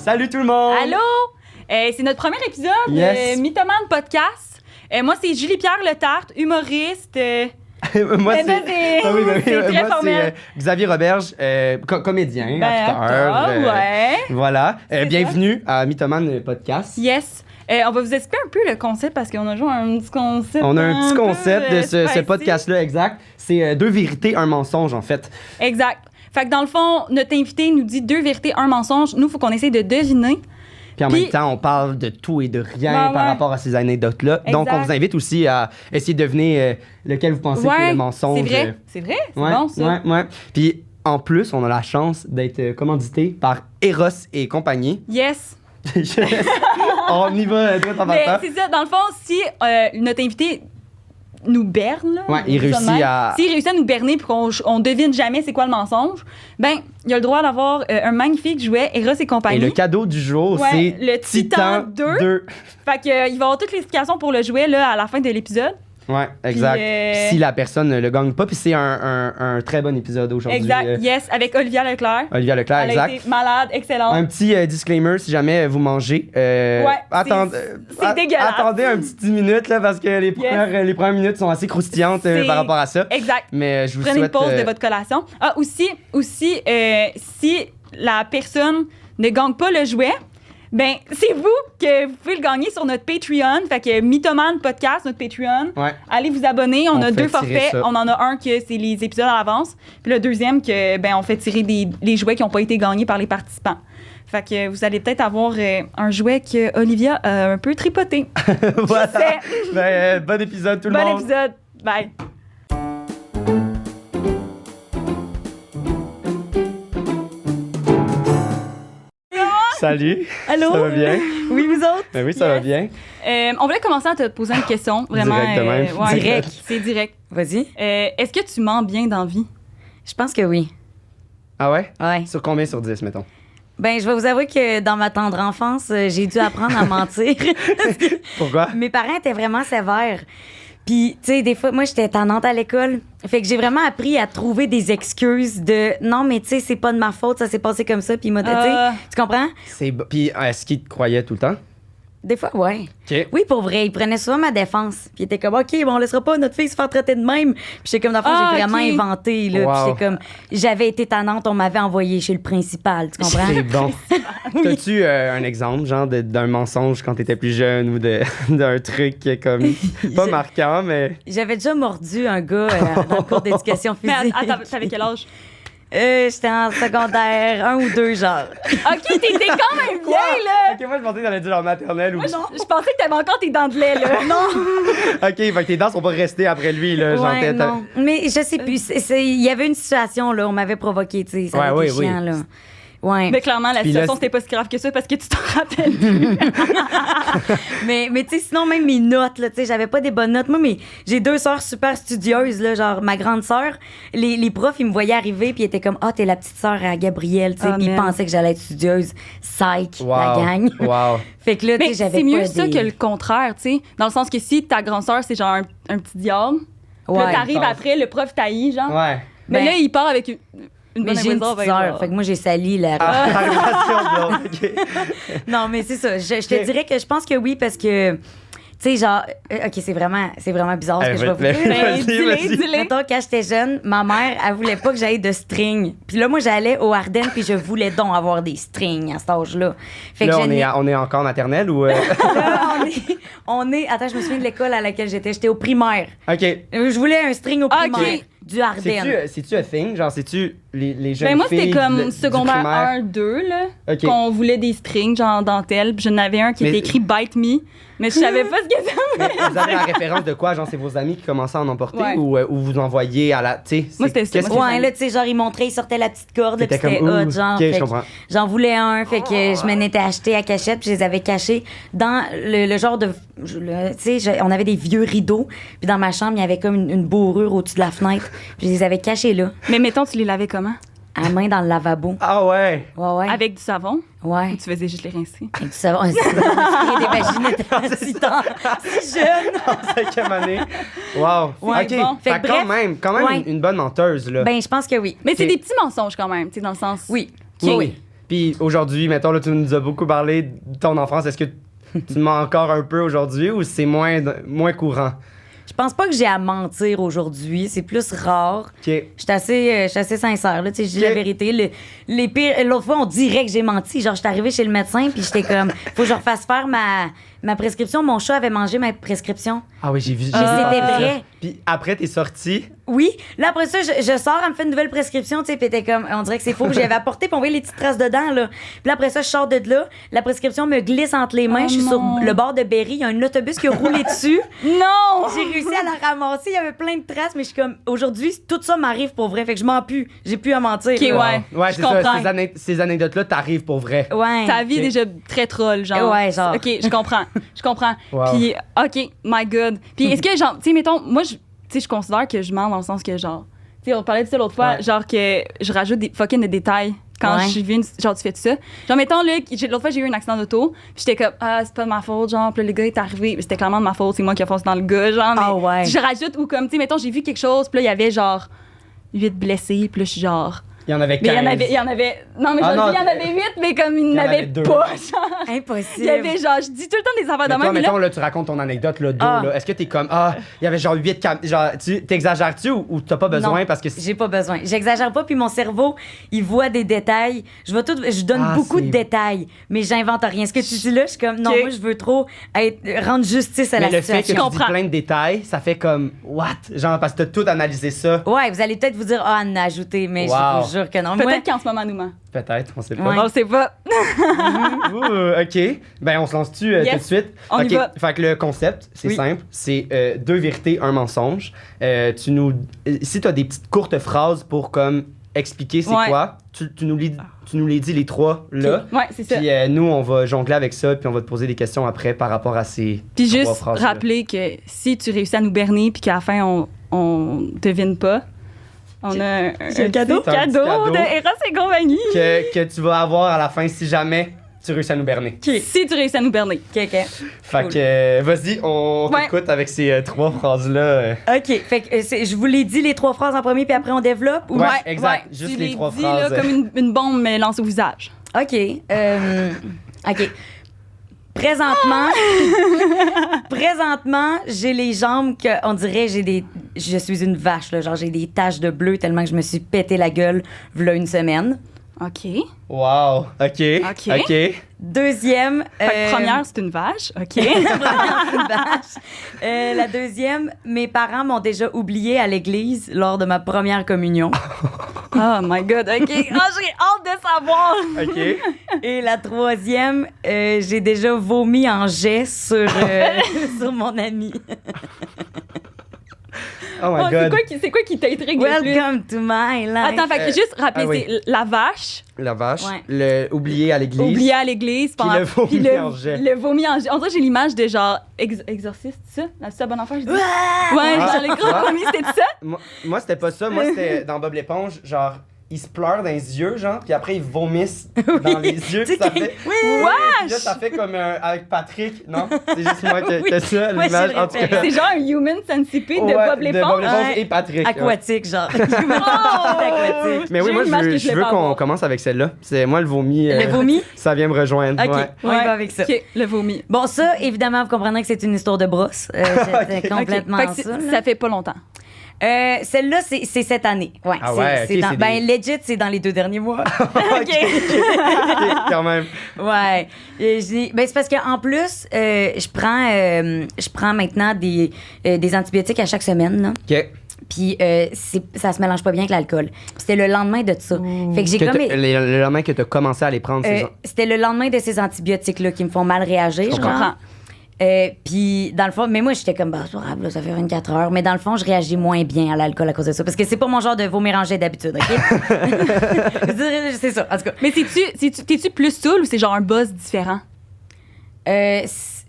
Salut tout le monde! Allô? C'est notre premier épisode Yes. de Mythomane Podcast. Moi, c'est Julie-Pierre Letarte, humoriste. Moi, Ben, c'est très moi, formel. c'est Xavier Roberge, comédien, acteur. ouais. Voilà. C'est Bienvenue à Mythomane Podcast. Yes. On va vous expliquer un peu le concept parce qu'on a joué un petit concept. On a un petit peu, concept de ce spicy. podcast-là, exact. C'est deux vérités, un mensonge, en fait. Exact. Fait que dans le fond, notre invité nous dit 2 vérités, un mensonge. Nous, il faut qu'on essaye de deviner. Puis en même temps, on parle de tout et de rien Ouais, par ouais. rapport à ces anecdotes-là. Donc, Exact. on vous invite aussi à essayer de deviner lequel vous pensez que est le mensonge. c'est vrai. C'est vrai, c'est Ouais, bon ça. ouais. Puis en plus, on a la chance d'être commandité par Eros et compagnie. Yes. On y va droit en Mais partant. c'est ça, dans le fond, si notre invité nous berne, là, Ouais, il on dit ça de réussit même. à- S'il réussit à nous berner puis qu'on devine jamais c'est quoi le mensonge, ben, il a le droit d'avoir un magnifique jouet Eros et compagnie. Et le cadeau du jour, Ouais, c'est le Titan 2. Fait que, il va y avoir toutes les explications pour le jouet là, à la fin de l'épisode. Ouais, exact. Puis, Puis si la personne ne le gagne pas, puis c'est un très bon épisode aujourd'hui. Exact, yes, avec Olivia Leclerc. Olivia Leclerc, Elle a exact. été malade, excellente. Un petit disclaimer, si jamais vous mangez. c'est dégueulasse. Attendez un petit 10 minutes, là, parce que les premières minutes sont assez croustillantes C'est- par rapport à ça. Exact. Mais je vous Prenez souhaite... une pause de votre collation. Ah, aussi si la personne ne gagne pas le jouet, ben c'est vous que vous pouvez le gagner sur notre Patreon. Fait que Mythomane Podcast, notre Patreon. Ouais. Allez vous abonner. On a fait 2 tirer forfaits. ça. On en a un que c'est les épisodes à l'avance. Puis le deuxième que ben on fait tirer les jouets qui n'ont pas été gagnés par les participants. Fait que vous allez peut-être avoir un jouet que Olivia a un peu tripoté. Voilà. sais. Bon épisode tout le Bon monde. épisode. Bye. Salut. Allô? Ça va bien? Oui, vous autres? Ben oui, ça va Yes. bien. On voulait commencer à te poser une question. Vraiment. Direct de même. Ouais, Direct. C'est direct. Vas-y. Est-ce que tu mens bien dans la vie? Je pense que oui. Ah ouais? Ouais. Sur combien sur 10, mettons? Ben, je vais vous avouer que dans ma tendre enfance, j'ai dû apprendre à mentir. Pourquoi? Mes parents étaient vraiment sévères. Puis, tu sais, des fois, moi, j'étais tannante à l'école. Fait que j'ai vraiment appris à trouver des excuses de non, mais tu sais, c'est pas de ma faute, ça s'est passé comme ça. Puis, tu sais, tu comprends? Puis est-ce qu'il te croyait tout le temps? Des fois, ouais. OK. Oui, pour vrai, ils prenaient souvent ma défense. Puis ils étaient comme, OK, bon, on laissera pas notre fille se faire traiter de même. Puis j'étais comme, dans le fond, Ah, j'ai vraiment ok. inventé, là. Wow. Puis j'étais comme, j'avais été tannante, on m'avait envoyé chez le principal, tu comprends? C'est bon. T'as-tu un exemple, genre, d'un mensonge quand t'étais plus jeune ou d'un truc qui est comme pas marquant, mais. J'avais déjà mordu un gars dans le cours d'éducation Mais physique. attends, t'avais quel âge? J'étais en secondaire 1 ou 2, genre. OK, t'étais quand même vieille, là! Ok, moi je pensais que t'allais dire en maternelle ou. Moi, je pensais que t'avais encore tes dents de lait, là. Non! Ok, fait que tes dents sont pas restées après lui, là. Genre, Ouais, non. Mais je sais plus. Il y avait une situation, là, on m'avait provoqué, tu sais. Ça avait été chiant, là. Ouais. Mais clairement, la Puis situation, là, c'était pas si grave que ça parce que tu t'en rappelles plus. mais tu sais, sinon, même mes notes, là, tu sais, j'avais pas des bonnes notes. Moi, mais j'ai 2 sœurs super studieuses, là, genre ma grande sœur. Les profs, ils me voyaient arriver, puis ils étaient comme, ah, t'es la petite sœur à Gabrielle, tu sais, Ah, puis ils man. pensaient que j'allais être studieuse. Psych, Wow. la gang. Wow. Fait que là, tu Mais sais, j'avais c'est mieux pas ça des- que le contraire, tu sais. Dans le sens que si ta grande sœur, c'est genre un petit diable, puis là, Ouais. t'arrives passe. après, le prof taillit, genre. Ouais. Mais Ben, là, il part avec une Mais bonne j'ai une raison, petite genre. sœur, fait que moi, j'ai sali la Ah, la relation de l'autre, ok. Non, mais c'est ça. Je te dirais que je pense que oui, parce que, tu sais, genre, OK, c'est vraiment bizarre ce que je vais vous dire. Vas-y, vas-y. dis-le. Mettons, quand j'étais jeune, ma mère, elle voulait pas que j'aille de string. Puis là, moi, j'allais au Ardennes, puis je voulais donc avoir des strings à cet âge-là. Fait Là, que on est encore maternelle ou. là, on est... Attends, je me souviens de l'école à laquelle j'étais. J'étais au primaire. Ok. Je voulais un string au Ah, primaire. ok. Du Ardennes. C'est-tu un thing? Genre, c'est-tu les jeunes Ben moi, filles c'était comme du secondaire primaire? 1-2, là, Ok. qu'on voulait des strings, genre en dentelle. Puis j'en avais un qui Mais- était écrit « Bite me », mais je savais pas ce que ça Mais vous avez la référence de quoi? Genre, c'est vos amis qui commençaient à en emporter Ouais. ou vous envoyez à la. Tu sais, Moi, c'était ça. qu'est-ce Moi, que- Ouais, là, tu sais, genre, ils montraient, ils sortaient la petite corde, là, puis T'étais c'était comme, hot, ouh, genre. ok, Fait je que comprends. j'en voulais un, fait que je m'en étais acheté à cachette, puis je les avais cachés dans le genre de. Tu sais, on avait des vieux rideaux, puis dans ma chambre, il y avait comme une bourrure au-dessus de la fenêtre, puis je les avais cachés là, Mais mettons, tu les lavais comment? à main dans le lavabo. Ah ouais! Ouais. Avec du savon? Ouais. Ou tu faisais juste les rincer? Et tu savais, on se des vaginettes si tard, si jeune. En 5e année. Wow! Ouais, ok. bon. Fait Fait que quand bref, même ouais. une bonne menteuse, là. Ben, je pense que oui. Mais c'est Ok. des petits mensonges quand même, tu sais, dans le sens... Oui. Oui, oui. Puis aujourd'hui, mettons, là, tu nous as beaucoup parlé de ton enfance. Est-ce que tu mens encore un peu aujourd'hui ou c'est moins courant? Je pense pas que j'ai à mentir aujourd'hui. C'est plus rare. OK. Je suis assez sincère, là. Tu sais, je dis la vérité. Les pires... L'autre fois, on dirait que j'ai menti. Genre, je suis arrivée chez le médecin, puis j'étais comme... Faut que je refasse faire ma prescription. Mon chat avait mangé ma prescription. Ah oui, j'ai vu. Mais c'était vrai. Puis après, t'es sortie. Oui. Là, après ça, je sors, elle me fait une nouvelle prescription, tu sais, puis t'es comme... On dirait que c'est faux. Puis j'avais apporté, puis on voyait les petites traces dedans, là. Puis là, après ça, je sors de là. La prescription me glisse entre les mains. Oh je suis sur non. le bord de Berry. Il y a un autobus qui a roulé dessus. Non! J'ai réussi à la ramasser. Il y avait plein de traces, mais je suis comme... Aujourd'hui, tout ça m'arrive pour vrai. Fait que je mens plus. J'ai plus à mentir. OK, là. ouais. Ouais, je c'est comprends. ça. Ces anecdotes-là, t'arrives pour vrai. Ouais. Ta vie est déjà très troll, genre. Ouais, genre. OK, je comprends. Je comprends. Wow. Puis, OK, my God. Puis, est-ce que, genre, tu sais, mettons, moi, tu sais, je considère que je mens dans le sens que, genre, tu sais, on parlait de ça l'autre fois, Ouais. genre que je rajoute des fucking de détails quand Ouais. je vis genre, tu fais tout ça. Genre, mettons, là, l'autre fois, j'ai eu un accident d'auto, puis j'étais comme, ah, c'est pas de ma faute, genre, puis là, le gars est arrivé, mais c'était clairement de ma faute, c'est moi qui ai foncé dans le gars, genre, mais Ah ouais. je rajoute, ou comme, tu sais, mettons, j'ai vu quelque chose, puis là, il y avait, genre, 8 blessés, puis là, je suis genre. Il y en avait 15. Mais il y en avait. Non, mais Ah je non, dis, il y en avait 8, mais comme il n'y en en avait avait deux. pas, genre. Impossible. Il y avait genre, je dis tout le temps des affaires de Mais toi, même, mais là, mettons, là, tu racontes ton anecdote, là, d'eau, Ah. là. Est-ce que t'es comme, il y avait genre 8 genre, t'exagères-tu ou t'as pas besoin Non, parce que j'ai pas besoin. J'exagère pas, puis mon cerveau, il voit des détails. Je donne Ah, beaucoup c'est- de détails, mais j'invente rien. Ce que tu dis là, je suis comme, non, Ok. moi, je veux trop rendre justice à Mais la le fait que tu situation. dis comprends. plein de détails, ça fait comme, what? Genre, parce que t'as tout analysé ça. Ouais, vous allez peut-être vous dire, ah, Anne a ajouté, mais Wow. je vous jure que non. Moi, peut-être qu'en ce moment, nous ment. Peut-être, on sait pas. Ouais. On le sait pas. Ouh, OK. Ben, on se lance-tu Yes. tout de suite? On y OK. va. Fait que le concept, c'est Oui. simple. C'est 2 vérités, un mensonge. Si tu as des petites courtes phrases pour comme expliquer c'est Ouais. quoi, tu nous les dis les 3 là. Ouais, c'est ça. Puis nous, on va jongler avec ça, puis on va te poser des questions après par rapport à ces Puis 3 juste phrases-là. rappeler que si tu réussis à nous berner, puis qu'à la fin, on devine pas, on a un C'est cadeau, un petit cadeau. de Eros et compagnie. Que tu vas avoir à la fin si jamais tu réussis à nous berner. Si tu réussis à nous berner. OK, OK. Fait Cool. que, vas-y, on Ouais. t'écoute avec ces 3 phrases-là. OK, fait que je vous l'ai dit les 3 phrases en premier, puis après on développe? Ou... Ouais, exact. Ouais, Juste tu les les 3 dis, phrases. là, comme une bombe mais lancée au visage. OK. OK. Présentement, j'ai les jambes que on dirait je suis une vache là, genre j'ai des taches de bleu tellement que je me suis pété la gueule v'là une semaine. OK. Wow, OK. OK. Deuxième, Fait que première, c'est une vache. OK. première, c'est une vache. La deuxième, mes parents m'ont déjà oublié à l'église lors de ma première communion. Oh my God. OK. Oh, j'ai hâte de savoir. OK. Et la troisième, j'ai déjà vomi en jet sur mon ami. Oh my Oh, God. c'est quoi qui t'intrigue le plus? Welcome to my life. Attends, fait que juste rappeler, ah oui. c'est la vache, La vache. Ouais. Le oublié à l'église. oublié à l'église, Puis le vomi puis en jet. Le vomi en jet. On dirait que j'ai l'image de genre exorciste, c'est ça? C'est ça, bon enfant, je dis? Ouais, Ah. genre les gros Ah. vomis, c'était ça? Moi, c'était pas ça. Moi, c'était dans Bob l'éponge, genre, ils se pleurent dans les yeux, genre, puis après, ils vomissent dans les yeux. Puis ça fait. Puis là, ça fait comme avec Patrick. Non? C'est juste moi qui Oui. que ça, Moi, l'image. j'ai En tout cas. C'est genre un human centipede de Ouais, Bob l'éponge. Ouais. et Patrick. ouais. Aquatique, genre. Oh! Mais oui, J'ai moi, une image que je voulais veux pas qu'on avoir. commence avec celle-là. C'est moi, le vomi. Le vomi? Ça vient me rejoindre. OK, Ouais. on y va avec ça. OK, le vomi. Bon, ça, évidemment, vous comprendrez que c'est une histoire de brosse. C'était complètement Fait que ça. là. ça fait pas longtemps. Celle-là, c'est cette année. Ouais, Ah ouais, ok, c'est ben, des- legit, c'est dans les 2 derniers mois. OK, quand même. Ouais. Ben, c'est parce qu'en plus, je prends maintenant des antibiotiques à chaque semaine. Là. OK. Puis ça se mélange pas bien avec l'alcool. Puis c'était le lendemain de ça. Fait que j'ai comme... Le lendemain que tu as commencé à les prendre, c'est C'était le lendemain de ces antibiotiques-là qui me font mal réagir. Je comprends. Puis, dans le fond, mais moi, j'étais comme, bah, c'est pas grave, là, ça fait 24 heures. Mais dans le fond, je réagis moins bien à l'alcool à cause de ça. Parce que c'est pas mon genre de vomir en jet d'habitude, OK? Je dirais, c'est ça, en tout cas. Mais t'es-tu plus saoul ou c'est genre un buzz différent?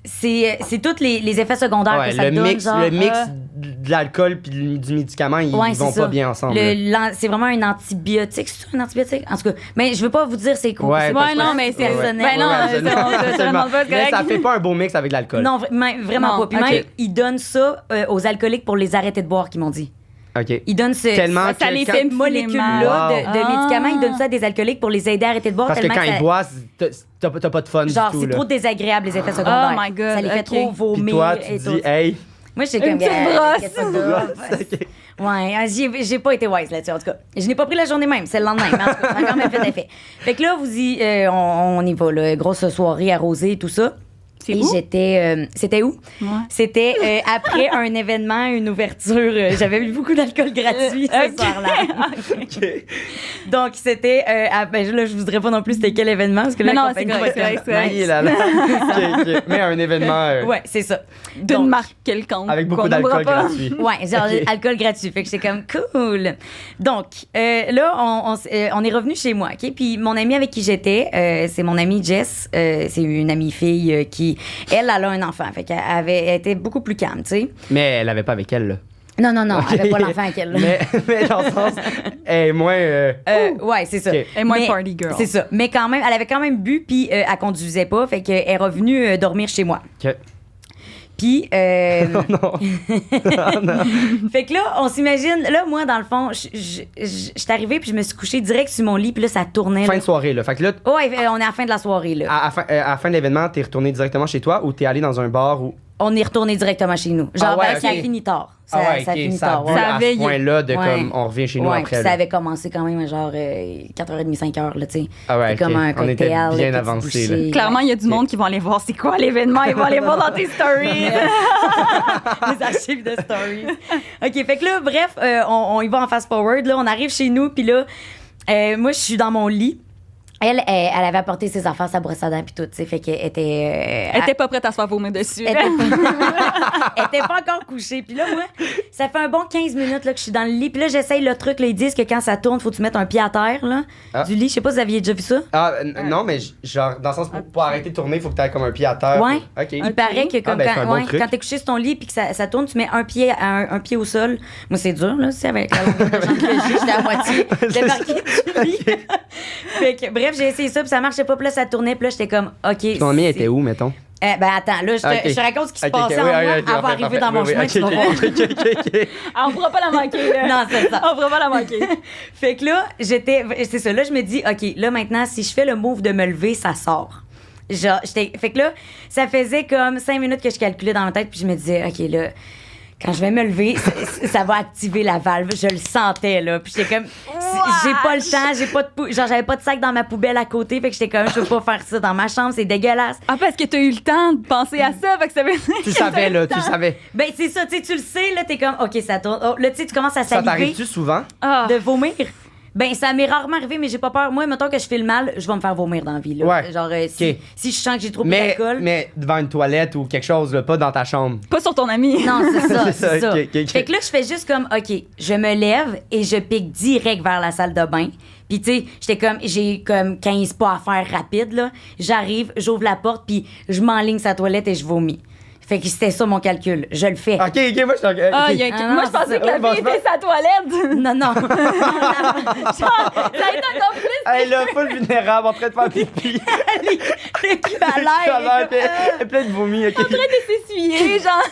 C'est tous les effets secondaires Ouais, que ça le donne. mix, genre, le mix de l'alcool puis du médicament, ils ouais, vont c'est pas ça. bien ensemble. là. C'est vraiment un antibiotique. C'est ça, un antibiotique? En tout cas, mais je veux pas vous dire c'est quoi. Ouais, c'est parce Ouais, que- non, mais c'est personnel. Ben non, absolument. ça demande pas, c'est Mais ça correct. fait pas un beau mix avec l'alcool. Non, vraiment Non, pas. Puis ok. même, ils donnent ça aux alcooliques pour les arrêter de boire, qu'ils m'ont dit. OK. Ils donnent Tellement ça les fait cette molécule-là Wow. de médicaments. Ils donnent ça à des alcooliques pour les aider à arrêter de boire. Parce que tellement quand ils boivent, t'as pas de fun genre, du tout. c'est là. trop désagréable, les effets secondaires. Oh my God, Ça les fait ok. trop Puis vomir. toi, tu et dis, tout. hey. Moi, j'étais Une comme... petite brosse. qu'est-ce que ça donne? OK. Ouais, j'ai pas été wise là-dessus, en tout cas. Je n'ai pas pris la journée même, c'est le lendemain. Mais en tout cas, ça a quand même fait effet. Fait que là, on y va, là. Grosse soirée arrosée et tout ça. C'est Et où? c'était où? Ouais. C'était après un événement, une ouverture. J'avais eu beaucoup d'alcool gratuit ce Ok. soir-là. OK. Donc, c'était... là, je vous dirais pas non plus c'était quel événement, parce que là, Mais non, la compagnie c'est correct, va c'est être- correct. Oui, là, là. OK, OK. Mais un événement Ouais, c'est ça. D'une Donc, marque quelconque. avec beaucoup qu'on nommera d'alcool pas. gratuit. Ouais, genre Ok. alcool gratuit. Fait que j'étais comme cool. Donc, là, on est revenu chez moi, OK? Puis mon amie avec qui j'étais, c'est mon amie Jess. C'est une amie fille qui, elle a un enfant. Fait qu'elle elle était beaucoup plus calme, tu sais. Mais elle avait pas avec elle, là. Non, Ok. elle avait pas l'enfant avec elle. là. Mais dans le sens, elle est moins. Ouais, c'est ça. Ok. Et moins Mais- party girl. C'est ça. Mais quand même, elle avait quand même bu, puis elle conduisait pas. Fait qu'elle est revenue dormir chez moi. OK. Puis, Non. fait que là, on s'imagine, là, moi, dans le fond, je suis arrivée, puis je me suis couchée direct sur mon lit, puis là, ça tournait. Fin Là. de soirée, là. Fait que là, Ouais, on est à la fin de la soirée, là. à la fin de l'événement, t'es retourné directement chez toi ou t'es allé dans un bar ou. On est retourné directement chez nous. Genre, Ah ouais, ben, ça a ok. fini tard. Ça, Ah ouais, ça a ok. fini Ça a tard. bu Ouais. Ça a à ce veillé. point-là de Ouais. comme on revient chez nous Ouais, après. puis là. ça avait commencé quand même à genre 4h30, 5h, là, tu sais. Ah ouais, C'était comme ok. un On cocktail. était bien là, avancé, petit là. bouché. Clairement, il y a du monde qui vont aller voir c'est quoi l'événement. Ils vont aller voir dans tes stories. Les archives de stories. OK, fait que là, bref, on y va en fast-forward. Là, on arrive chez nous, puis là, moi, je suis dans mon lit. Elle avait apporté ses affaires, sa brosse à dents, puis tout, tu sais. Fait qu'elle était... Elle était pas prête à se faire vomir dessus. Elle était pas encore couchée. Puis là, moi, ça fait un bon 15 minutes là, que je suis dans le lit. Puis là, j'essaye le truc. Là, ils disent que quand ça tourne, faut que tu mettes un pied à terre là, Ah. du lit. Je sais pas si vous aviez déjà vu ça. Ah, non, mais genre, dans le sens, pour arrêter de tourner, il faut que t'aies comme un pied à terre. Ouais. OK. Il paraît que comme ben, c'est un bon quand, truc. quand t'es couché sur ton lit puis que ça tourne, tu mets un pied, un pied au sol. Moi, c'est dur, là, c'est avec la longueur de jambe que j'ai. J'étais à moitié débarquée du lit. Fait que, bref, j'ai essayé ça, puis ça marchait pas. Puis là, ça tournait. Puis là, j'étais comme, OK. Ton ami c'est- était où, mettons? Ben attends, là, je te raconte ce qui se passait en moi avant d'arriver dans mon chemin. Tu vas voir. OK. Ah, on pourra pas la manquer. Là. Non, c'est ça. On pourra pas la manquer. Fait que là, c'est ça. Là, je me dis, OK, là, maintenant, si je fais le move de me lever, ça sort. Genre, fait que là, ça faisait comme 5 minutes que je calculais dans ma tête, puis je me disais, OK, là, quand je vais me lever, ça va activer la valve. Je le sentais, là. Puis j'étais comme, j'ai pas le temps, j'ai pas de genre, j'avais pas de sac dans ma poubelle à côté, fait que j'étais comme, je peux pas faire ça dans ma chambre, c'est dégueulasse. Ah, parce que t'as eu le temps de penser à ça. Fait que ça veut dire Tu que savais, t'as eu là, le tu temps. savais. Ben, c'est ça, tu sais, tu le sais, là, t'es comme, OK, ça tourne. Oh, là, tu sais, tu commences à Ça saliver. t'arrive-tu souvent? Ah. De vomir? Ben, ça m'est rarement arrivé, mais j'ai pas peur. Moi, mettons que je fais le mal, je vais me faire vomir dans la vie. Là. Ouais. Genre, Ok. si je sens que j'ai trop bu Mais, d'alcool. mais devant une toilette ou quelque chose, là, pas dans ta chambre. Pas sur ton ami. Non, c'est ça, C'est c'est ça, ça. ok, ok. Fait que là, je fais juste comme, OK, je me lève et je pique direct vers la salle de bain. Puis, tu sais, j'ai comme 15 pas à faire rapide, là. J'arrive, j'ouvre la porte, puis je m'enligne sa toilette et je vomis. Fait que c'était ça mon calcul. Je le fais. OK, moi, je suis Ah, OK. il y a Ah, non, moi, je pensais c'est que la ça. fille était sa toilette. Non, non. Genre, ça a été encore plus. Elle est là, full vulnérable, en train de faire pipi. Le cul à l'air. Elle est pleine de vomi, OK. En train de s'essuyer, genre.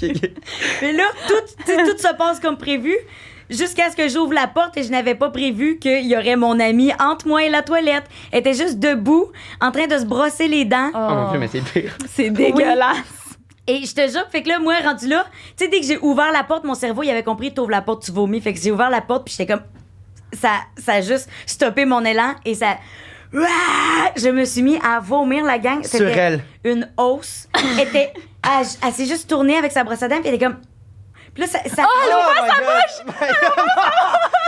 OK. Mais là, tout se passe comme prévu. Jusqu'à ce que j'ouvre la porte et je n'avais pas prévu qu'il y aurait mon amie entre moi et la toilette. Elle était juste debout, en train de se brosser les dents. Oh mon Dieu, mais c'est pire. C'est dégueulasse. Et je te jure, fait que là, moi, rendu là, tu sais, dès que j'ai ouvert la porte, mon cerveau, il avait compris, t'ouvres la porte, tu vomis. Fait que j'ai ouvert la porte, puis j'étais comme... Ça a juste stoppé mon élan et ça... Je me suis mis à vomir la gang. Sur elle. Une hausse. Elle s'est juste tournée avec sa brosse à dents, puis elle est comme... Puis là, ça... Oh my God!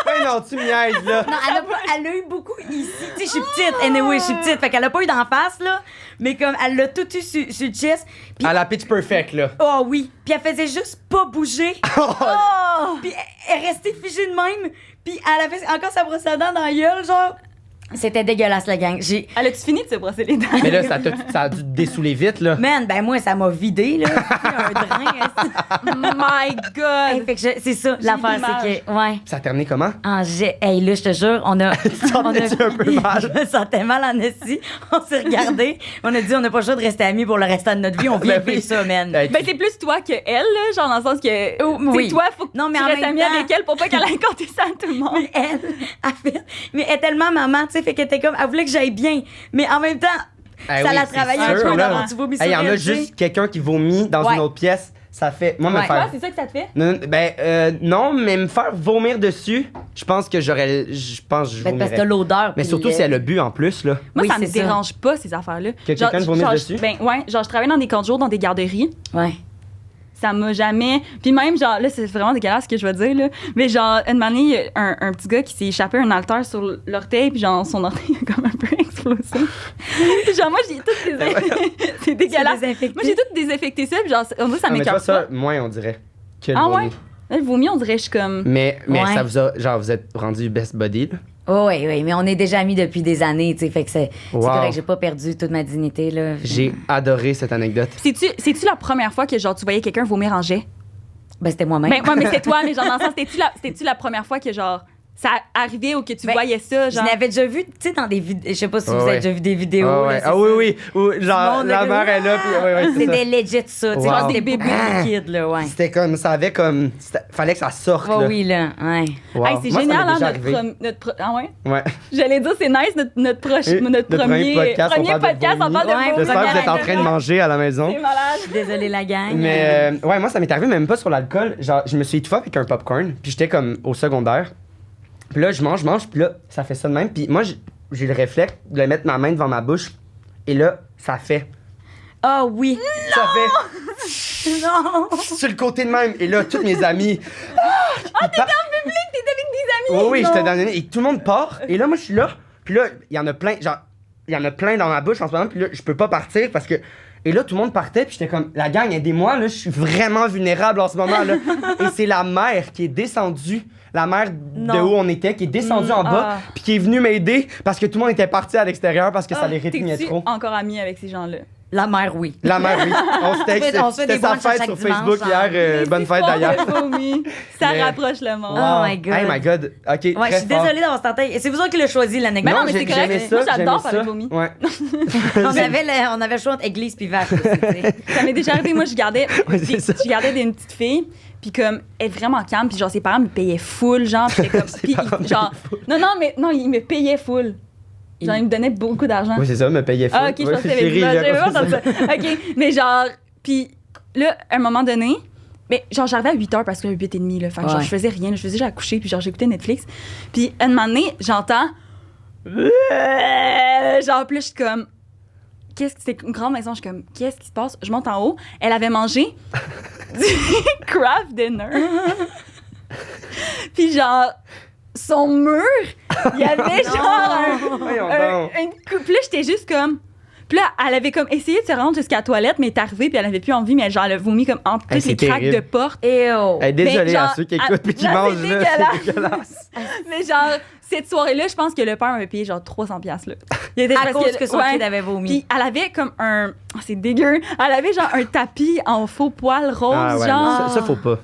Ben non, tu me niaises, là. Non, elle a eu beaucoup ici. Tu sais, je suis petite. Anyway, je suis petite. Fait qu'elle a pas eu d'en face, là. Mais comme, elle l'a tout eu sur le chest. Puis, À la pitch perfect, là. oh oui. Puis elle faisait juste pas bouger. Oh! Puis elle restait figée de même. Puis elle avait encore sa brosse à dents dans la gueule, genre. C'était dégueulasse, la gang. Elle a-tu fini de se brosser les dents? Mais là, ça a dû te dessouler vite, là. Man, ben moi, ça m'a vidé, là. Un drain. My God! Hey, fait que c'est ça, l'affaire, c'est que... Ouais. Ça a terminé comment? Hey, là, je te jure, on a... Sentais-tu un peu mal? Je me sentais mal en esti. On s'est regardé. On a dit, on n'a pas le choix de rester amis pour le restant de notre vie. On vient vivre ça, man. Ben, c'est plus toi que elle, là, genre dans le sens que... oui. C'est toi, faut que non, mais tu en restes même amie temps... avec elle pour pas qu'elle aille compter ça à tout le monde. Mais elle est tellement maman, tu sais, fait qu'elle était comme... Elle voulait que j'aille bien. Mais en même temps, ça l'a travaillé un peu avant. Tu vomis sur il y en a elle, juste quelqu'un qui vomit dans une autre pièce. Ça fait. Moi, me faire. Toi, c'est ça que ça te fait? Non, mais me faire vomir dessus, je pense que je vomirais. Parce que t'as l'odeur. Mais surtout si elle a bu en plus, là. Moi, Oui, ça me c'est ça. dérange pas, ces affaires-là. Que quelqu'un te vomisse dessus? Ben, ouais, genre, je travaille dans des camps de jour, dans des garderies. Ouais. Ça m'a jamais. Puis même, genre, là, c'est vraiment dégueulasse ce que je vais dire, là. Mais genre, une année, il y a un petit gars qui s'est échappé un haltère sur l'orteil, puis genre, son orteil a comme un peu explosé. Puis genre, moi, j'ai tout c'est dégueulasse. Moi, j'ai tout désinfecté ça, puis genre, on dirait que ça m'écoeure. ça, moins, on dirait. Que le Ah vomi. ouais? Là, le vomi, on dirait que je suis comme. Mais Ouais. ça vous a. Genre, vous êtes rendu best buddy, là? Oh, oui, mais on est déjà amis depuis des années, tu sais, fait que c'est Wow. correct que j'ai pas perdu toute ma dignité, là. J'ai adoré cette anecdote. C'est-tu la première fois que genre tu voyais quelqu'un vomir en jet? Ben, c'était moi-même. Ben, ouais, mais c'est toi, mais genre, dans le sens, c'était-tu la première fois que genre ça arrivait ou que tu voyais ça, genre. Je l'avais déjà vu, tu sais, dans des vidéos. Je sais pas si vous Ouais. avez déjà vu des vidéos. Ah, là, ouais. c'est Ah ça. oui. Ou, genre, Tout le la monde mère avait- est là, puis ouais, c'est ça. C'était legit, ça. Tu sais, Wow. genre, c'était beaucoup de liquide, là, ouais. C'était comme. Ça avait comme. Fallait que ça sorte, Oh, là. oui, là, ouais. Wow. Hey, c'est Moi, ça génial, m'est hein, déjà arrivé. Ah ouais? Ouais. J'allais dire, c'est nice, notre premier podcast, on parle de podcast, on vomi. parle de Ouais, vomi. J'espère que vous êtes en train de manger à la maison. C'est malade. Désolée, la gang. Mais ouais, moi, ça m'est arrivé même pas sur l'alcool. Genre, je me suis étouffé avec un popcorn, puis j'étais comme au secondaire. Puis là, je mange, puis là, ça fait ça de même. Puis moi, j'ai le réflexe de mettre ma main devant ma bouche, et là, ça fait. Ah oui. Ça fait Non. sur le côté de même. Et là, tous mes amis. T'étais en public, t'étais avec des amis. Oui, j'étais dans et tout le monde part. Et là, moi, je suis là. Puis là, il y en a plein, genre, il y en a plein dans ma bouche en ce moment. Puis là, je peux pas partir parce que. Et là, tout le monde partait. Puis j'étais comme, la gang, aidez-moi, là, je suis vraiment vulnérable en ce moment, là. Et c'est la mère qui est descendue. La mère de où on était, qui est descendue en bas, puis qui est venue m'aider parce que tout le monde était parti à l'extérieur parce que ça les répugnait T'es-tu trop. encore amie avec ces gens-là? La mère, oui. La mère, oui. On se texte. On se fait des C'était sa brunchs à fête chaque sur dimanche, Facebook genre. hier. Bonne fête d'ailleurs. Ça Mais- rapproche le monde. Oh my God. Hey my God. OK, Ouais, je très suis fort. désolée d'avoir tenté. C'est vous autres qui l'avez choisi, l'anecdote. Ben non, mais c'est correct. j'aimais ça, Moi, j'adore j'aimais parler ça. de vomi. Ouais. On avait le choix entre église puis vache aussi, tu sais. Ça m'est déjà arrivé, moi, je gardais c'est ça. une petite fille, puis comme, elle est vraiment calme, puis genre, ses parents me payaient full, genre, puis j'étais comme, puis genre, non, ils me payaient full. Genre, ils me donnaient beaucoup d'argent. Oui, c'est ça, me payait fou. Ah, ok, je pensais que t'avais dit, j'avais pas entendu ça. Ok, mais genre, puis là, à un moment donné, mais genre, j'arrivais à 8h parce que 8h30, là, fait que genre, Ouais. je faisais rien, je faisais juste à coucher, puis genre, j'écoutais Netflix, puis un moment donné, j'entends, genre, plus je suis comme, c'est une grande maison, je suis comme, qu'est-ce qui se passe? Je monte en haut, elle avait mangé du craft dinner. Puis genre, son mur, il y avait genre Voyons donc. une coupe. Puis là, j'étais juste comme... Puis là, elle avait comme essayé de se rendre jusqu'à la toilette, mais elle est arrivée, puis elle avait plus envie, mais genre, elle a vomi comme entre toutes c'est les craques terrible. de porte. Et oh. Hey, désolé Mais genre, à ceux qui écoutent et qui non, mangent c'est là. dégueulasse. C'est dégueulasse. Mais genre, cette soirée-là, je pense que le père m'avait payé genre 300$, là. Il était À parce cause que son ouais. kid avait vomi. Puis elle avait comme un... Oh, c'est dégueu. Elle avait genre un tapis en faux poil rose, Ah ouais, genre... ça faut pas.